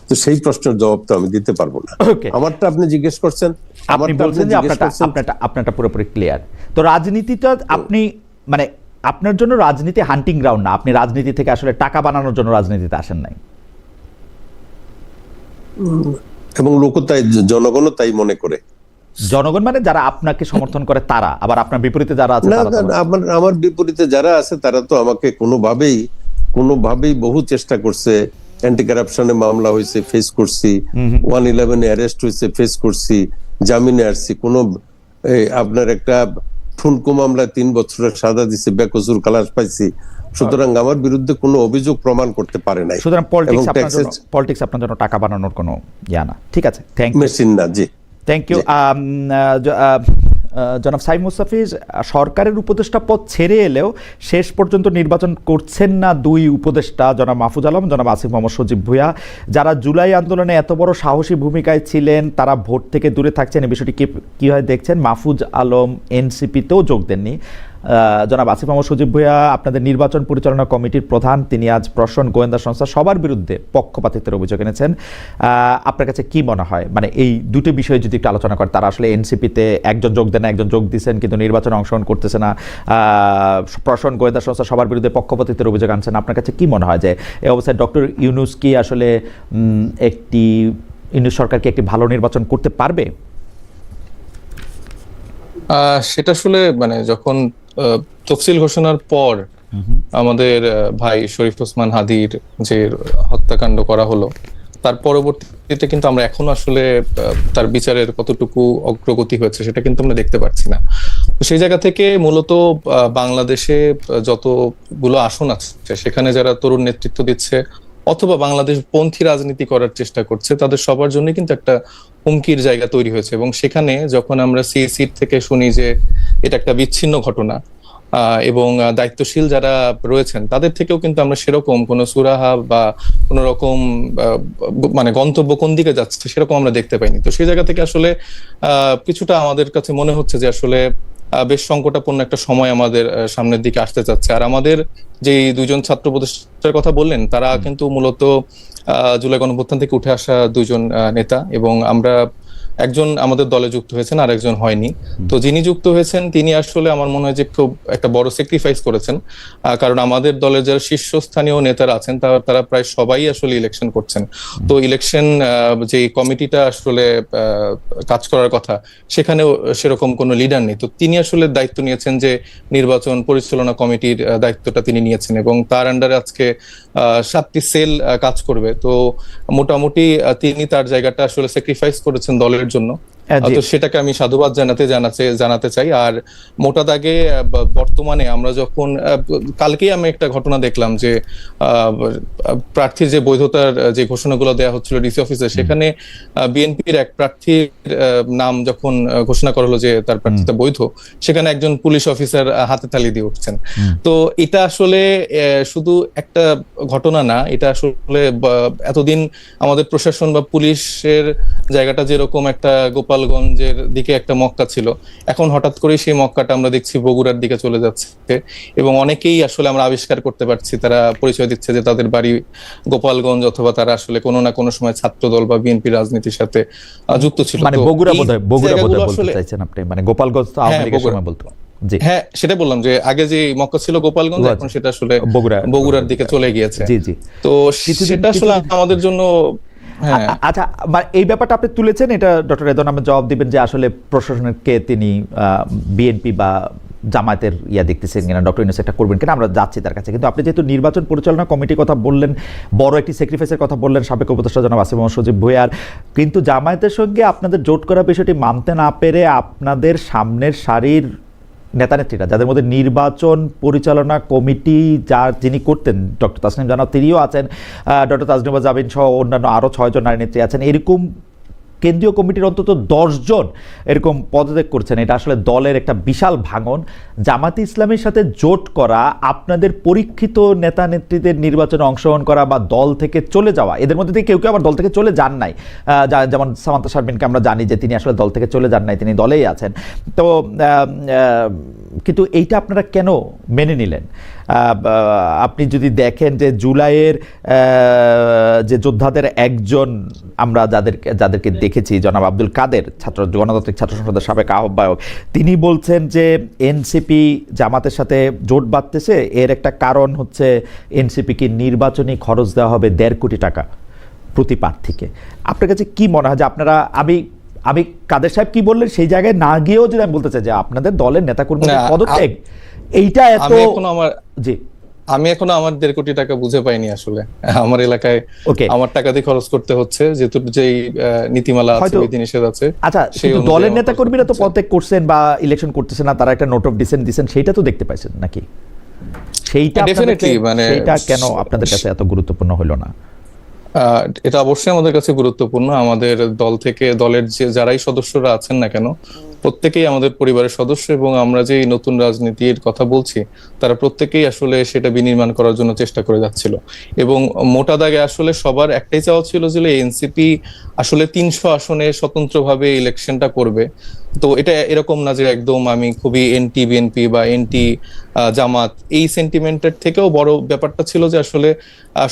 তো সেই প্রশ্নের জবাব তো আমি দিতে পারবো না। Okay. আমারটা আপনি জিজ্ঞেস করছেন, আপনি আমারটা বলছেন যে জিজ্ঞেস করছেন। আপনারটা পুরোপুরি ক্লিয়ার। তো রাজনীতিটা আপনি মানে আপনার জন্য রাজনীতি হান্টিং গ্রাউন্ড না, আপনি রাজনীতি থেকে আসলে টাকা বানানোর জন্য রাজনীতিতে আসেন নাই। এবং লোকও তাই, জনগণও তাই মনে করে। জনগণ মানে যারা আপনাকে সমর্থন করে তারা, আবার আপনার বিপরীতে যারা আছে না তারা না, আমার বিপরীতে যারা আছে তারা তো আমাকে কোনোভাবেই বহু চেষ্টা করছে। অ্যান্টি কারাপশনে মামলা হয়েছে, ফেস করছি। 111 অ্যারেস্ট হয়েছে, ফেস করছি। জামিনে আসছি। আপনার একটা ঠুনকো মামলায় 3 বছরের সাজা দিছে, বেকসুর খালাস পাইছি। সুতরাং আমার বিরুদ্ধে কোনো অভিযোগ প্রমাণ করতে পারে নাই। সুতরাং এবং পলিটিক্স আপনার জন্য টাকা বানানোর কোনো ইয়া না। ঠিক আছে, থ্যাংক ইউ। মেশিন না, জি। Thank you. জনাব সাইদ মুস্তাফিজ সরকারের উপদেষ্টা পদ ছেড়ে এলেও শেষ পর্যন্ত নির্বাচন করছেন না দুই উপদেষ্টা, জনাব মাহফুজ আলম, জনাব আসিফ মোহাম্মদ সজীব ভুঁইয়া, যারা জুলাই আন্দোলনে এত বড় সাহসী ভূমিকায় ছিলেন, তারা ভোট থেকে দূরে থাকছেন। এই বিষয়টি কীভাবে দেখছেন? মাহফুজ আলম এনসিপিতেও যোগ দেননি। জনাব আসিফ মোহাম্মদ সজীব ভুঁইয়া আপনাদের নির্বাচন পরিচালনা কমিটির প্রধান, তিনি আজ প্রশাসন, গোয়েন্দা সংস্থা সবার বিরুদ্ধে পক্ষপাতিত্বের অভিযোগ এনেছেন। আপনার কাছে কি মনে হয়, মানে এই দুটো বিষয়ে যদি একটু আলোচনা করে, তারা আসলে এনসিপিতে একজন যোগ দেন, একজন যোগ দিচ্ছেন কিন্তু নির্বাচনে অংশগ্রহণ করতেছে না, প্রশাসন, গোয়েন্দা সংস্থা সবার বিরুদ্ধে পক্ষপাতিত্বের অভিযোগ আনছেন, আপনার কাছে কি মনে হয় যে এই অবস্থায় ডক্টর ইউনূস কি আসলে ইউনূস সরকার কি একটি ভালো নির্বাচন করতে পারবে? সেটা আসলে মানে যখন তফসিল ঘোষণার পর আমাদের ভাই শরীফ ওসমান হাদির যে হত্যাকাণ্ড করা হলো, তার পরবর্তীতে কিন্তু আমরা এখনো আসলে তার বিচারের কতটুকু অগ্রগতি হয়েছে সেটা কিন্তু আমরা দেখতে পাচ্ছি না। তো সেই জায়গা থেকে মূলত বাংলাদেশে যতগুলো আসন আছে সেখানে যারা তরুণ নেতৃত্ব দিচ্ছে অথবা বাংলাদেশ পন্থী রাজনীতি করার চেষ্টা করছে, তাদের সবার জন্য কিন্তু একটা হুমকির জায়গা তৈরি হয়েছে। এবং সেখানে যখন আমরা সিএসির থেকে শুনি যে এটা একটা বিচ্ছিন্ন ঘটনা, এবং দায়িত্বশীল যারা রয়েছেন তাদের থেকেও কিন্তু আমরা সেরকম কোনো সুরাহা বা কোনো রকম মানে গন্তব্য কোন দিকে যাচ্ছে সেরকম আমরা দেখতে পাইনি। তো সেই জায়গা থেকে আসলে কিছুটা আমাদের কাছে মনে হচ্ছে যে আসলে বেশ সংকটাপন্ন একটা সময় আমাদের সামনের দিকে আসতে যাচ্ছে। আর আমাদের যে দুইজন ছাত্র উপদেষ্টার কথা বললেন, তারা কিন্তু মূলত জুলাই গণঅভ্যুত্থান থেকে উঠে আসা দুইজন নেতা, এবং আমরা একজন আমাদের দলে যুক্ত হয়েছেন আর একজন হয়নি। তো যিনি যুক্ত হয়েছেন তিনি আসলে আমার মনে হয় যে খুব একটা বড় স্যাক্রিফাইস করেছেন, কারণ আমাদের দলের যারা শীর্ষস্থানীয় নেতারা আছেন তারা প্রায় সবাই আসলে ইলেকশন করছেন। তো ইলেকশন যে কমিটিটা আসলে কাজ করার কথা, সেখানেও সেরকম কোনো লিডার নেই। তো তিনি আসলে দায়িত্ব নিয়েছেন যে নির্বাচন পরিচালনা কমিটির দায়িত্বটা তিনি নিয়েছেন, এবং তার আন্ডারে আজকে 7টি সেল কাজ করবে। তো মোটামুটি তিনি তার জায়গাটা আসলে স্যাক্রিফাইস করেছেন দলের জন্য। তো সেটাকে আমি সাধুবাদ জানাতে চাই। আর মোটা দাগে বর্তমানে আমরা যখন কালকেই আমি একটা ঘটনা দেখলাম যে প্রার্থীর যে বৈধতার যে ঘোষণাগুলো দেওয়া হচ্ছিল ডিসি অফিসে, সেখানে বিএনপির এক প্রার্থীর নাম যখন ঘোষণা করা হলো যে তার প্রার্থীটা বৈধ, সেখানে একজন পুলিশ অফিসার হাতে তালি দিয়ে উঠছেন। তো এটা আসলে শুধু একটা ঘটনা না, এটা আসলে এতদিন আমাদের প্রশাসন বা পুলিশের জায়গাটা যেরকম একটা গোপালগঞ্জের দিকে একটা মক্কা ছিল, এখন হঠাৎ করে সেই মক্কাটা আমরা দেখছি বগুড়ার দিকে চলে যাচ্ছে, এবং অনেকেই আসলে আমরা আবিষ্কার করতে পারছি তারা পরিচয় দিচ্ছে যে তাদের বাড়ি গোপালগঞ্জ, অথবা তারা আসলে কোনো না কোনো সময় ছাত্রদল বা বিএনপি রাজনীতির সাথে যুক্ত ছিল। মানে বগুড়া বোধহয় বলতে চাইছেন আপনি, মানে গোপালগঞ্জ তো আওয়ামী লীগের সময় বলতো। জি হ্যাঁ, সেটা বললাম যে আগে যে মক্কা ছিল গোপালগঞ্জ, এখন সেটা আসলে বগুড়ার দিকে চলে গিয়েছে। জি জি। তো সেটা আসলে আমাদের জন্য হ্যাঁ। আচ্ছা, এই ব্যাপারটা আপনি তুলেছেন, এটা ডক্টর রেদওয়ান আহমেদ জবাব দিবেন যে আসলে প্রশাসনকে তিনি বিএনপি বা জামায়াতের দেখতেছেন কিনা, ডক্টর ইউনূস এটা করবেন কিনা, আমরা যাচ্ছি তার কাছে। কিন্তু আপনি যেহেতু নির্বাচন পরিচালনা কমিটির কথা বললেন, বড় একটি স্যাক্রিফাইসের কথা বললেন সাবেক উপদেষ্টা জনাব আসিফ মোহাম্মদ সজীব ভুঁইয়ার, কিন্তু জামায়াতের সঙ্গে আপনাদের জোট করার বিষয়টি মানতে না পেরে আপনাদের সামনের সারির নেতানেত্রীরা, যাদের মধ্যে নির্বাচন পরিচালনা কমিটি যিনি করতেন ডক্টর তাসনিম জান্নাত, তিনিও আছেন, ডক্টর তাজনিমা জাবিন সহ অন্যান্য আরও 6 জন নারী নেত্রী আছেন, এরকম কেন্দ্রীয় কমিটির অন্তত 10 জন এরকম পদত্যাগ করছেন। এটা আসলে দলের একটা বিশাল ভাঙন। জামাতে ইসলামের সাথে জোট করা, আপনাদের পরীক্ষিত নেতা নেত্রীদের নির্বাচনে অংশগ্রহণ করা বা দল থেকে চলে যাওয়া, এদের মধ্যে থেকে কেউ কেউ আবার দল থেকে চলে যান নাই, যেমন সামান্তা শারমিনকে আমরা জানি যে তিনি আসলে দল থেকে চলে যান নাই, তিনি দলেই আছেন। তো কিন্তু এইটা আপনারা কেন মেনে নিলেন? আপনি যদি দেখেন যে জুলাইয়ের যে যোদ্ধাদের একজন আমরা যাদেরকে দেখেছি, জনাব আব্দুল কাদের, গণতান্ত্রিক ছাত্র সংসদের সাবেক আহ্বায়ক, তিনি বলছেন যে এনসিপি জামাতের সাথে জোট বাঁধতেছে, এর একটা কারণ হচ্ছে এনসিপিকে নির্বাচনী খরচ দেওয়া হবে 1.5 কোটি টাকা প্রতি প্রার্থীকে। আপনার কাছে কি মনে হয় যে আপনারা, আমি কাদের সাহেব কি বললেন সেই জায়গায় না গিয়েও যদি আমি বলতে চাই যে আপনাদের দলের নেতাকর্মীদের পদত্যাগ, এইটা এত জি আমি এখনো আমার 1.5 কোটি টাকা বুঝে পাইনি আসলে। আমার এলাকায় আমার টাকা দিয়ে খরচ করতে হচ্ছে, যেহেতু যেই নীতিমালা আছে, বিধিনিষেধ আছে। আচ্ছা, কিন্তু দলের নেতাকর্মীরা তো পদত্যাগ করছেন বা ইলেকশন করতেছেন না, তারা একটা নোট অফ ডিসেন্ট দিচ্ছেন, সেইটা তো দেখতে পাইছেন নাকি? সেইটা ডেফিনেটলি, মানে সেইটা কেন আপনাদের কাছে এত গুরুত্বপূর্ণ হলো না? এটা অবশ্যই আমাদের কাছে গুরুত্বপূর্ণ। আমাদের দল থেকে, দলের যে যারাই সদস্যরা আছেন না কেন, প্রত্যেকেই আমাদের পরিবারের সদস্য, এবং আমরা যে নতুন রাজনীতির কথা বলছি তারা প্রত্যেকেই আসলে সেটা বিনির্মাণ করার জন্য চেষ্টা করে যাচ্ছিল। এবং মোটা দাগে আসলে সবার একটাই চাওয়া ছিল যে এনসিপি আসলে 300 আসনে স্বতন্ত্রভাবে ইলেকশনটা করবে। তো এটা এরকম না যে একদম আমি খুবই এনটি বিএনপি বা এনটি জামাত, এই সেন্টিমেন্টের থেকেও বড় ব্যাপারটা ছিল যে আসলে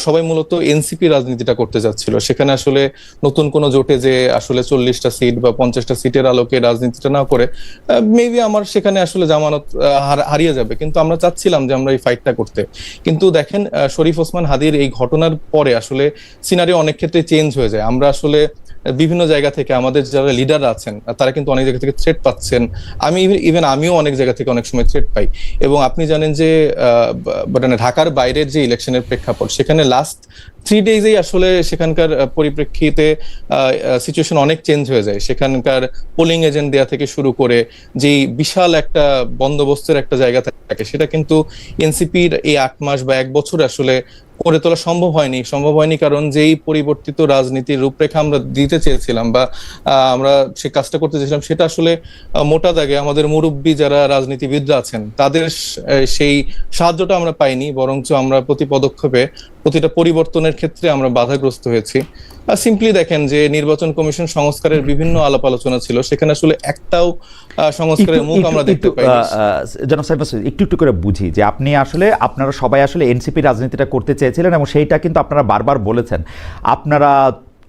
সবাই মূলত এনসিপি রাজনীতিটা করতে যাচ্ছিল। সেখানে আসলে নতুন কোন জোটে যে আসলে 40টা সিট বা 50টা সিটের আলোকে রাজনীতিটা না করে মেবি আমার সেখানে আসলে জামানত হারিয়ে যাবে, কিন্তু আমরা চাচ্ছিলাম যে আমরা এই ফাইটটা করতে। কিন্তু দেখেন, শরীফ ওসমান হাদির এই ঘটনার পরে আসলে সিনারিও অনেক ক্ষেত্রে চেঞ্জ হয়ে যায়। আমরা আসলে বিভিন্ন জায়গা থেকে আমাদের যারা লিডার আছেন তারা কিন্তু অনেক জায়গা থেকে থ্রেট পাচ্ছেন। আমিও অনেক জায়গা থেকে অনেক সময় থ্রেট পাই। এবং আপনি জানেন যে ঢাকার বাইরের যে ইলেকশনের প্রেক্ষাপট, সেখানে লাস্ট 3 ডেজেই আসলে সেখানকার পরিপ্রেক্ষিতে সিচুয়েশন অনেক চেঞ্জ হয়ে যায়। সেখানকার পোলিং এজেন্ট দেওয়া থেকে শুরু করে যেই বিশাল একটা বন্দোবস্তের একটা জায়গা থাকে, সেটা কিন্তু এনসিপির এই 8 মাস বা 1 বছর আসলে করে তোলা সম্ভব হয়নি। কারণ যেই পরিবর্তিত রাজনীতির রূপরেখা আমরা দিতে চেয়েছিলাম বা আমরা সে কাজটা করতে চেয়েছিলাম, সেটা আসলে মোটা দাগে আমাদের মুরব্বী যারা রাজনীতিবিদরা আছেন তাদের সেই সাহায্যটা আমরা পাইনি, বরঞ্চ আমরা প্রতি পদক্ষেপে প্রতিটা পরিবর্তনের ক্ষেত্রে আমরা বাধাগ্রস্ত হয়েছি। সিম্পলি দেখেন যে নির্বাচন কমিশন সংস্কারের বিভিন্ন আলাপ আলোচনা ছিল, সেখানে আসলে একটাও সংস্কারের মুখ আমরা দেখতে পাইনি। জনাব সাইফ মাসুদ, একটু করে বুঝি যে আপনারা সবাই আসলে এনসিপি রাজনীতিটা করতে চেয়েছিলেন, এবং সেইটা কিন্তু আপনারা বারবার বলেছেন। আপনারা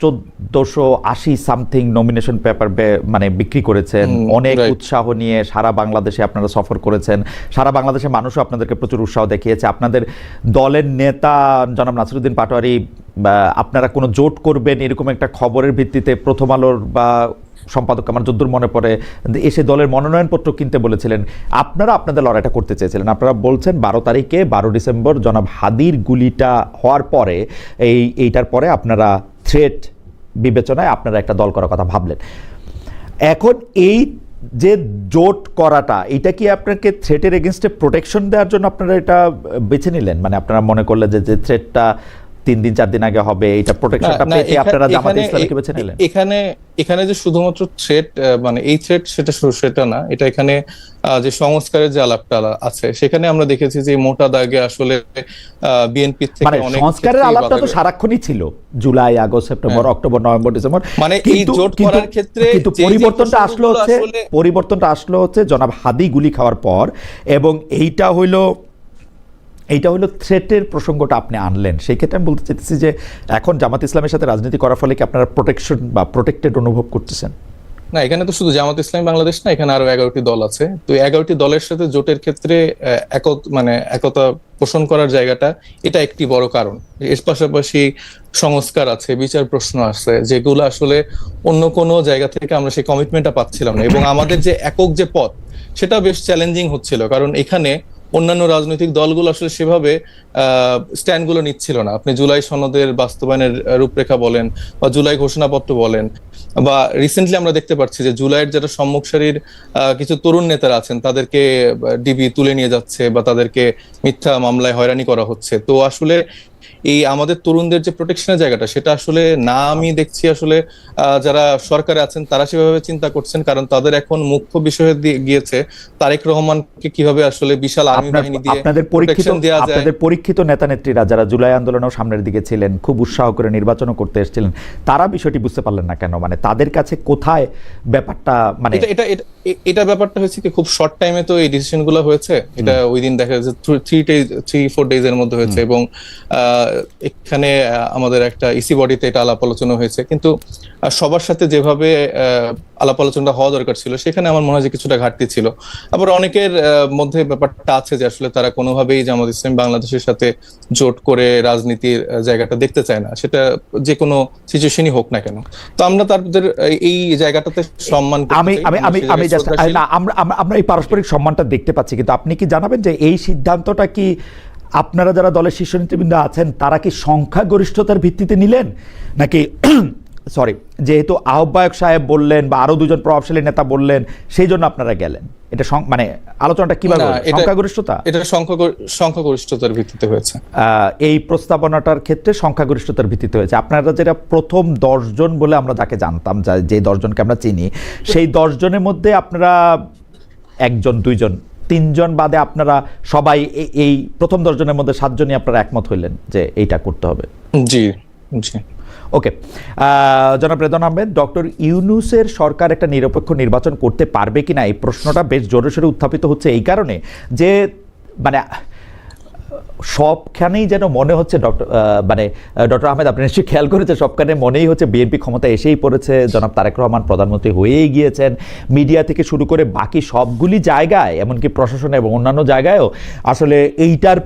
1480 সামথিং নমিনেশন পেপার মানে বিক্রি করেছেন, অনেক উৎসাহ নিয়ে সারা বাংলাদেশে আপনারা সফর করেছেন, সারা বাংলাদেশের মানুষও আপনাদেরকে প্রচুর উৎসাহ দেখিয়েছে। আপনাদের দলের নেতা জনাব নাসিরউদ্দিন পাটোয়ারি, আপনারা কোনো জোট করবেন এরকম একটা খবরের ভিত্তিতে প্রথম আলোর বা সম্পাদক, আমার যদ্দূর মনে পড়ে, এসে দলের মনোনয়নপত্র কিনতে বলেছিলেন। আপনারা আপনাদের লড়াইটা করতে চেয়েছিলেন। আপনারা বলছেন 12 ডিসেম্বর জনাব হাদির গুলিটা হওয়ার পরে, এইটার পরে আপনারা থ্রেট বিবেচনায় আপনারা একটা দল করার কথা ভাবলেন। এখন এই যে জোট করাটা, এটা কি আপনাকে থ্রেটের এগেনস্টে প্রোটেকশন দেওয়ার জন্য আপনারা এটা বেছে নিলেন? মানে আপনারা মনে করলেন যে থ্রেটটা 3 দিন 4 দিন আগে হবে, এটা প্রোটেকশনটা পেতে আপনারা জামাতে ইসলামীকে বেছে নিলেন? এখানে যে শুধুমাত্র থ্রেট, মানে এই থ্রেট সেটা না, এটা এখানে যে সংস্কারের যে আলাপটা আছে, সেখানে আমরা দেখেছি যে মোটা দাগে আসলে বিএনপি থেকে অনেক সংস্কারের আলাপটা তো সারাক্ষণই ছিল, July, August, September, October, November, December. মানে এই জোট করার ক্ষেত্রে কিন্তু পরিবর্তনটা আসলো হচ্ছে জনাব হাদি গুলি খাওয়ার পর, এবং এইটা হইলো থ্রেটের প্রসঙ্গটা আপনি আনলেন। সেই ক্ষেত্রে আমি বলতে চাইতেছি যে এখন জামাত ইসলামের সাথে রাজনীতি করার ফলে কি আপনারা প্রোটেকশন বা প্রোটেক্টেড অনুভব করতেছেন? না, এখানে তো শুধু জামাত ইসলামী বাংলাদেশ না, এখানে আরো 11টি দল আছে। তো 11টি দলের সাথে জোটের ক্ষেত্রে একতা পোষণ করার জায়গাটা, এটা একটি বড় কারণ। এর পাশাপাশি সংস্কার আছে, বিচার প্রশ্ন আছে, যেগুলো আসলে অন্য কোনো জায়গা থেকে আমরা সেই কমিটমেন্টটা পাচ্ছিলাম না। এবং আমাদের যে একক যে পথ, সেটা বেশ চ্যালেঞ্জিং হচ্ছিল, কারণ এখানে অন্যান্য রাজনৈতিক দলগুলো আসলে সেভাবে স্ট্যান্ড গুলো নিচ্ছিল না। আপনি জুলাই সনদের বাস্তবায়নের রূপরেখা বলেন, বা জুলাই ঘোষণাপত্র বলেন, বা রিসেন্টলি আমরা দেখতে পাচ্ছি যে জুলাইয়ের যারা সম্মুখ সারির কিছু তরুণ নেতারা আছেন, তাদেরকে ডিবি তুলে নিয়ে যাচ্ছে বা তাদেরকে মিথ্যা মামলায় হয়রানি করা হচ্ছে। তো আসলে এই আমাদের তরুণদের যে প্রোটেকশনের জায়গাটা, সেটা আসলে না, আমি দেখছি আসলে যারা সরকারে আছেন তারা সেভাবে চিন্তা করছেন, কারণ তাদের এখন মুখ্য বিষয় গিয়েছে তারেক রহমানকে কিভাবে আসলে বিশাল আর্মি বাহিনী দিয়ে প্রোটেকশন দেওয়া যায়। আপনাদের পরীক্ষিত নেতা নেত্রীরা যারা জুলাই আন্দোলনেও সামনের দিকে ছিলেন, খুব উৎসাহ করে নির্বাচনও করতে এসেছিলেন, তারা বিষয়টি বুঝতে পারলেন না কেন? মানে তাদের কাছে কোথায় ব্যাপারটা, মানে এটা ব্যাপারটা হয়েছে কি, খুব শর্ট টাইমে তো এই ডিসিশন গুলো হয়েছে। এটা ওই দিন দেখা যাচ্ছে 3-4 ডেজ এর মধ্যে হয়েছে, এবং এখানে আমাদের একটা ইসি বডিতে এটা আলাপ আলোচনা হয়েছে, কিন্তু সবার সাথে যেভাবে আলাপ আলোচনা হওয়া দরকার ছিল, সেখানে আমার মনে হয় যে কিছুটা ঘাটতি ছিল। আবার অনেকের মধ্যে ব্যাপারটা আছে যে আসলে তারা কোনোভাবেই জামাত ইসলামী বাংলাদেশের সাথে জোট করে রাজনীতির জায়গাটা দেখতে চায় না, সেটা যে কোনো সিচুয়েশনই হোক না কেন। তো আমরা তাদের এই জায়গাটাতে সম্মান আমরা এই পারস্পরিক সম্মানটা দেখতে পাচ্ছি, কিন্তু আপনি কি জানাবেন যে এই সিদ্ধান্তটা কি আপনারা যারা দলের শীর্ষ নেতৃবৃন্দ আছেন তারা কি সংখ্যাগরিষ্ঠতার ভিত্তিতে নিলেন, নাকি সরি যেহেতু আহ্বায়ক সাহেব বললেন বা আরো দুজন প্রভাবশালী নেতা বললেন সেই জন্য আপনারা গেলেন? এটা মানে আলোচনাটা কিভাবে সংখ্যাগরিষ্ঠতা? এটা সংখ্যাগরিষ্ঠতার ভিত্তিতে হয়েছে। এই প্রস্তাবনাটার ক্ষেত্রে সংখ্যাগরিষ্ঠতার ভিত্তিতে হয়েছে। আপনারা যেটা প্রথম 10 জন বলে আমরা যাকে জানতাম, যে 10 জনকে আমরা চিনি, সেই 10 জনের মধ্যে আপনারা 1 জন 2 জন 3 জন বাদে আপনারা সবাই এই প্রথম 10 জনের মধ্যে 7 জনই আপনারা একমত হইলেন যে এইটা করতে হবে। জি জি। ওকে, জনাব রেদওয়ান আহমেদ, ডক্টর ইউনূসের সরকার একটা নিরপেক্ষ নির্বাচন করতে পারবে কিনা, এই প্রশ্নটা বেশ জোরে সোরে উত্থাপিত হচ্ছে এই কারণে যে মানে সবখানেই যেন মনে হচ্ছে ডক্টর আহমেদ, আপনি নিশ্চয়ই খেয়াল করেছেন, সবখানে মনেই হচ্ছে বিএনপি ক্ষমতা এসেই পড়েছে, জনাব তারেক রহমান প্রধানমন্ত্রী হয়েই গিয়েছেন। মিডিয়া থেকে শুরু করে বাকি সবগুলি জায়গায়, এমনকি প্রশাসন এবং অন্যান্য জায়গায়ও আসলে এইটার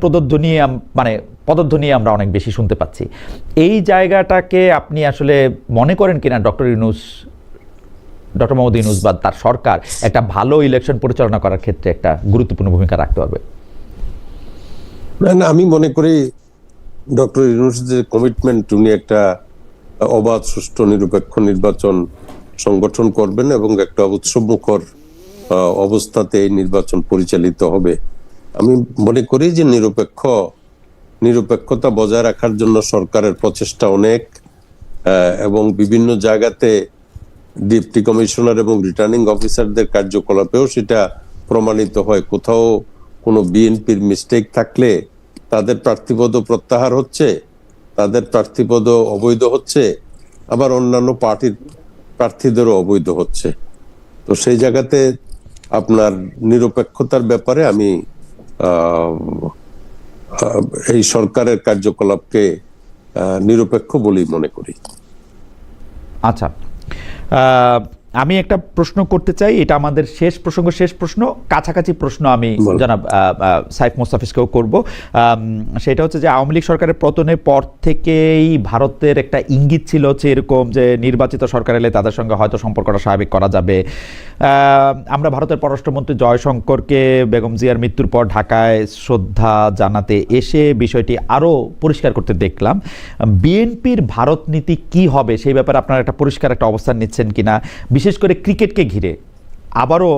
পদধ্বনি আমরা অনেক বেশি শুনতে পাচ্ছি। এই জায়গাটাকে আপনি আসলে মনে করেন কিনা ডক্টর মোহাম্মদ ইউনূস বা তার সরকার একটা ভালো ইলেকশন পরিচালনা করার ক্ষেত্রে একটা গুরুত্বপূর্ণ ভূমিকা রাখতে পারবে? না, আমি মনে করি ডক্টর ইউনূস যে কমিটমেন্ট, উনি একটা অবাধ, সুষ্ঠু, নিরপেক্ষ নির্বাচন সংগঠন করবেন এবং একটা উৎসবমুখর অবস্থাতে এই নির্বাচন পরিচালিত হবে। আমি মনে করি যে নিরপেক্ষতা বজায় রাখার জন্য সরকারের প্রচেষ্টা অনেক, এবং বিভিন্ন জায়গাতে ডিপটি কমিশনার এবং রিটার্নিং অফিসারদের কার্যকলাপেও সেটা প্রমাণিত হয়। কোথাও কোনো বিএনপির মিস্টেক থাকলে তাদের প্রার্থীপদ প্রত্যাহার হচ্ছে, তাদের প্রার্থীপদ অবৈধ হচ্ছে, আবার অন্যান্য পার্টির প্রার্থীদেরও অবৈধ হচ্ছে। তো সেই জায়গাতে আপনার নিরপেক্ষতার ব্যাপারে আমি এই সরকারের কার্যকলাপকে নিরপেক্ষ বলেই মনে করি। আচ্ছা, আমি একটা প্রশ্ন করতে চাই, এটা আমাদের শেষ প্রশ্ন, কাছাকাছি প্রশ্ন আমি জনাব সাইফ মোস্তাফিজকেও করব। সেটা হচ্ছে যে আওয়ামী লীগ সরকারের পতনের পর থেকেই ভারতের একটা ইঙ্গিত ছিল হচ্ছে এরকম যে নির্বাচিত সরকার এলে তাদের সঙ্গে হয়তো সম্পর্কটা স্বাভাবিক করা যাবে। আমরা ভারতের পররাষ্ট্রমন্ত্রী জয়শঙ্করকে বেগম জিয়ার মৃত্যুর পর ঢাকায় শ্রদ্ধা জানাতে এসে বিষয়টি আরও পরিষ্কার করতে দেখলাম। বিএনপির ভারত নীতি কি হবে সেই ব্যাপারে আপনারা একটা পরিষ্কার একটা অবস্থান নিচ্ছেন কিনা? বিশেষ করে ক্রিকেটকে ঘিরে আবারও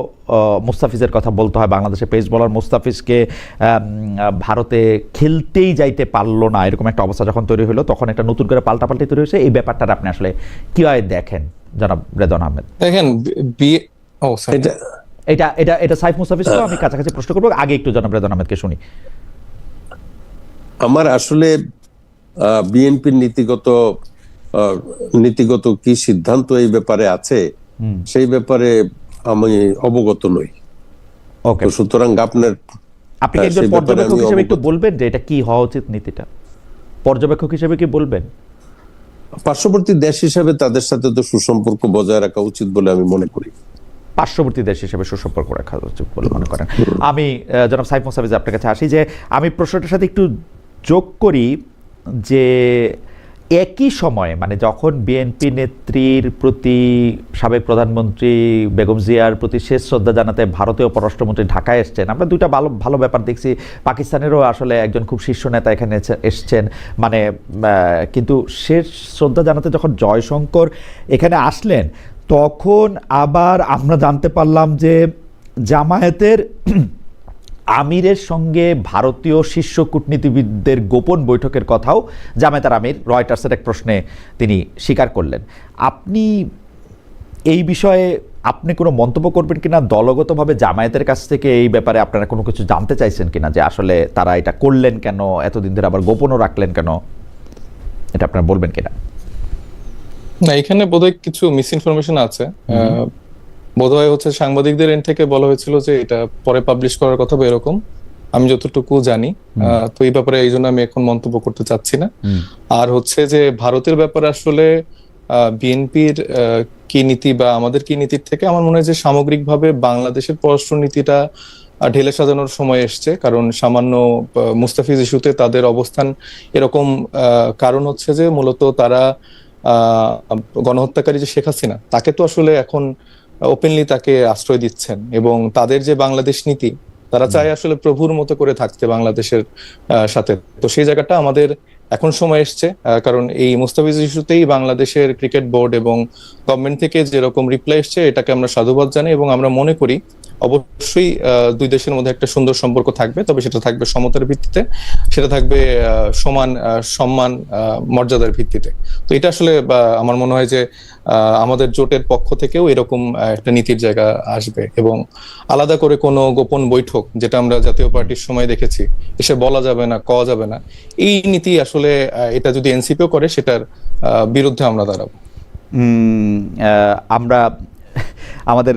মুস্তাফিজের কথা বলতে হয়। বাংলাদেশের পেস বোলার মুস্তাফিজকে ভারতে খেলতেই যাইতে পারলো না, এরকম একটা অবস্থা যখন তৈরি হলো, তখন একটা নতুন করে পাল্টাপাল্টি তৈরি হয়েছে। এই ব্যাপারটা আপনি আসলে কিভাবে দেখেন জনাব রেদওয়ান আহমেদ? দেখেন, এটা সাইফ মুস্তাফিজ, তো আমি কাছাকাছি প্রশ্ন করবো, আগে একটু জনাব রেদওয়ান আহমেদকে শুনি। আমার আসলে বিএনপির নীতিগত কি সিদ্ধান্ত এই ব্যাপারে আছে সেই ব্যাপারে আমি অবগত নই। ওকে, সুতরাং আপনি একজন পর্যবেক্ষক হিসেবে একটু বলবেন যে এটা কি হওয়া উচিত নীতিটা? পর্যবেক্ষক হিসেবে কি বলবেন? পার্শ্ববর্তী দেশ হিসেবে তাদের সাথে তো সুসম্পর্ক বজায় রাখা উচিত বলে আমি মনে করি। পার্শ্ববর্তী দেশ হিসেবে সুসম্পর্ক রাখা উচিত বলে মনে করেন। আমি জনাব সাইফ মোস্তাফিজ আপনার কাছে আসি, যে আমি প্রশ্নটার সাথে একটু যোগ করি যে একই সময়ে মানে যখন বিএনপি নেত্রীর প্রতি সাবেক প্রধানমন্ত্রী বেগম জিয়ার প্রতি শেষ শ্রদ্ধা জানাতে ভারতীয় পররাষ্ট্রমন্ত্রী ঢাকায় এসছেন, আমরা দুইটা ভালো ভালো ব্যাপার দেখছি। পাকিস্তানেরও আসলে একজন খুব শীর্ষ নেতা এখানে এসছেন, মানে কিন্তু শেষ শ্রদ্ধা জানাতে যখন জয়শঙ্কর এখানে আসলেন, তখন আবার আমরা জানতে পারলাম যে জামায়াতের আমিরের সঙ্গে ভারতীয় শীর্ষ কূটনীতিবিদদের গোপন বৈঠকের কথাও জামায়াতের আমির রয়টার্সের এক প্রশ্নে তিনি স্বীকার করলেন। আপনি এই বিষয়ে আপনি কোনো মন্তব্য করবেন কিনা? দলগতভাবে জামায়াতের কাছ থেকে এই ব্যাপারে আপনারা কোনো কিছু জানতে চাইছেন কিনা, যে আসলে তারা এটা করলেন কেন, এতদিন ধরে আবার গোপনও রাখলেন কেন, এটা আপনারা বলবেন কিনা? না, এখানে বোধহয় কিছু মিস ইনফরমেশন আছে। বোধহয় হচ্ছে সাংবাদিকদের এন্ড থেকে বলা হয়েছিল যে এটা পরে পাবলিশ করার কথা, এরকম আমি যতটুকু জানি। তো এই ব্যাপারে এই জন্য আমি এখন মন্তব্য করতে চাচ্ছি না। আর হচ্ছে যে ভারতের ব্যাপারে আসলে বিএনপির কি নীতি বা আমাদের কি নীতির থেকে আমার মনে হয় যে সামগ্রিকভাবে বাংলাদেশের পররাষ্ট্র নীতিটা ঢেলে সাজানোর সময় এসছে। কারণ সামান্য মুস্তাফিজ ইস্যুতে তাদের অবস্থান এরকম, কারণ হচ্ছে যে মূলত তারা গণহত্যাকারী যে শেখ হাসিনা, তাকে তো আসলে এখন ওপেনলি তাকে আশ্রয় দিচ্ছেন, এবং তাদের যে বাংলাদেশ নীতি, তারা চায় আসলে প্রভুর মতো করে থাকতে বাংলাদেশের সাথে। তো সেই জায়গাটা আমাদের এখন সময় এসছে, কারণ এই মুস্তাফিজ ইস্যুতেই বাংলাদেশের ক্রিকেট বোর্ড এবং গভর্নমেন্ট থেকে যেরকম রিপ্লাই এসছে, এটাকে আমরা সাধুবাদ জানাই এবং আমরা মনে করি অবশ্যই দুই দেশের মধ্যে একটা সুন্দর সম্পর্ক থাকবে, তবে সেটা থাকবে সমতার ভিত্তিতে, সেটা থাকবে সমান সম্মান মর্যাদার ভিত্তিতে। তো এটা আসলে আমার মনে হয় যে আমাদের জোটের পক্ষ থেকেও এরকম একটা নীতির জায়গা আসবে, এবং আলাদা করে কোনো গোপন বৈঠক, যেটা আমরা জাতীয় পার্টির সময় দেখেছি, এসে বলা যাবে না, কওয়া যাবে না, এই নীতি আসলে এটা যদি এনসিপিও করে, সেটার বিরুদ্ধে আমরা দাঁড়াবো। আমরা আমাদের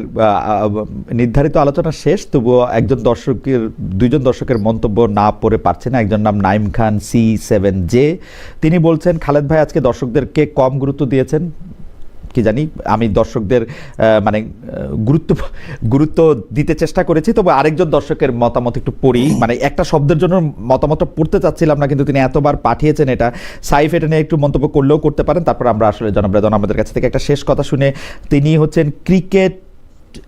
নির্ধারিত আলোচনা শেষ, তবুও দুইজন দর্শকের মন্তব্য না পড়ে পারছে না। একজন নাম নাইম খান C7J, তিনি বলছেন খালেদ ভাই আজকে দর্শকদেরকে কম গুরুত্ব দিয়েছেন, কি জানি, আমি দর্শকদের মানে গুরুত্ব দিতে চেষ্টা করেছি। তবে আরেকজন দর্শকের মতামত একটু পড়ি, মানে একটা শব্দের জন্য মতামতটা পড়তে চাচ্ছিলাম না, কিন্তু তিনি এতবার পাঠিয়েছেন এটা। সাইফ এটা নিয়ে একটু মন্তব্য করলেও করতে পারেন, তারপর আমরা আসলে জনাব রেদওয়ান আমাদের কাছ থেকে একটা শেষ কথা শুনে। তিনি হচ্ছেন ক্রিকেট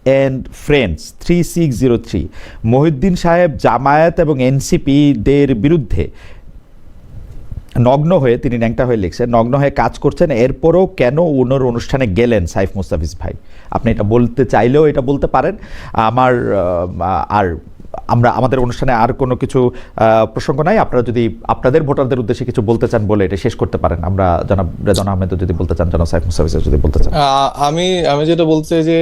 অ্যান্ড ফ্রেন্ডস 3603, মহিউদ্দিন সাহেব জামায়াত এবং এনসিপিদের বিরুদ্ধে নগ্ন হয়ে, তিনি ন্যাংটা হয়ে লিখছেন, নগ্ন হয়ে কাজ করছেন, এরপরও কেন ওনার অনুষ্ঠানে গেলেন সাইফ মুস্তাফিজ ভাই? আপনি এটা বলতে চাইলেও এটা বলতে পারেন। আর আমাদের অনুষ্ঠানে আর কোনো কিছু প্রসঙ্গ নাই। আপনারা যদি আপনাদের ভোটারদের উদ্দেশ্যে কিছু বলতে চান বলে এটা শেষ করতে পারেন। আমরা জনাব রেদওয়ান আহমেদ যদি বলতে চান, জনাব সাইফ মুস্তাফিজ যদি বলতে চান। আমি যেটা বলতে চাই যে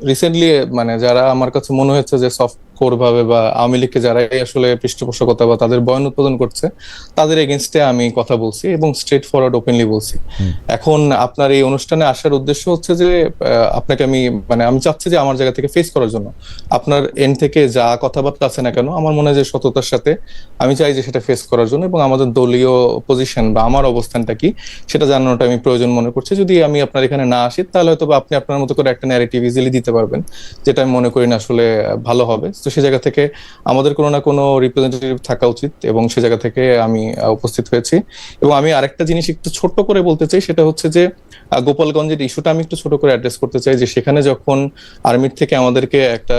রিসেন্টলি মানে যারা আমার কাছে মনে হচ্ছে যে সফট কোর ভাবে বা আওয়ামী লীগকে যারাই আসলে পৃষ্ঠপোষকতা বা তাদের বয়ান উৎপাদন করছে, তাদের এগেনস্টে আমি কথা বলছি এবং স্ট্রেট ফরওয়ার্ড ওপেনলি বলছি। এখন আপনার এই অনুষ্ঠানে আসার উদ্দেশ্য হচ্ছে যে আপনাকে আমি চাচ্ছি যে আমার জায়গা থেকে ফেস করার জন্য আপনার এন্ড থেকে যা কথাবার্তা আছে না কেন, আমার মনে হয় যে সততার সাথে আমি চাই যে সেটা ফেস করার জন্য, এবং আমাদের দলীয় পজিশন বা আমার অবস্থানটা কি সেটা জানানোটা আমি প্রয়োজন মনে করছি। যদি আমি আপনার এখানে না আসি, তাহলে হয়তো আপনি আপনার মতো করে একটা ন্যারেটিভ ইজিলি দিতে পারবেন, যেটা আমি মনে করি না আসলে ভালো হবে। তো সে জায়গা থেকে আমাদের কোনো না কোনো রিপ্রেজেন্টেটিভ থাকা উচিত, এবং সে জায়গা থেকে আমি উপস্থিত হয়েছি। এবং আমি আরেকটা জিনিস একটু ছোট্ট করে বলতে চাই, সেটা হচ্ছে যে গোপালগঞ্জের ইস্যুটা আমি একটু ছোট করে অ্যাড্রেস করতে চাই, যে সেখানে যখন আর্মির থেকে আমাদেরকে একটা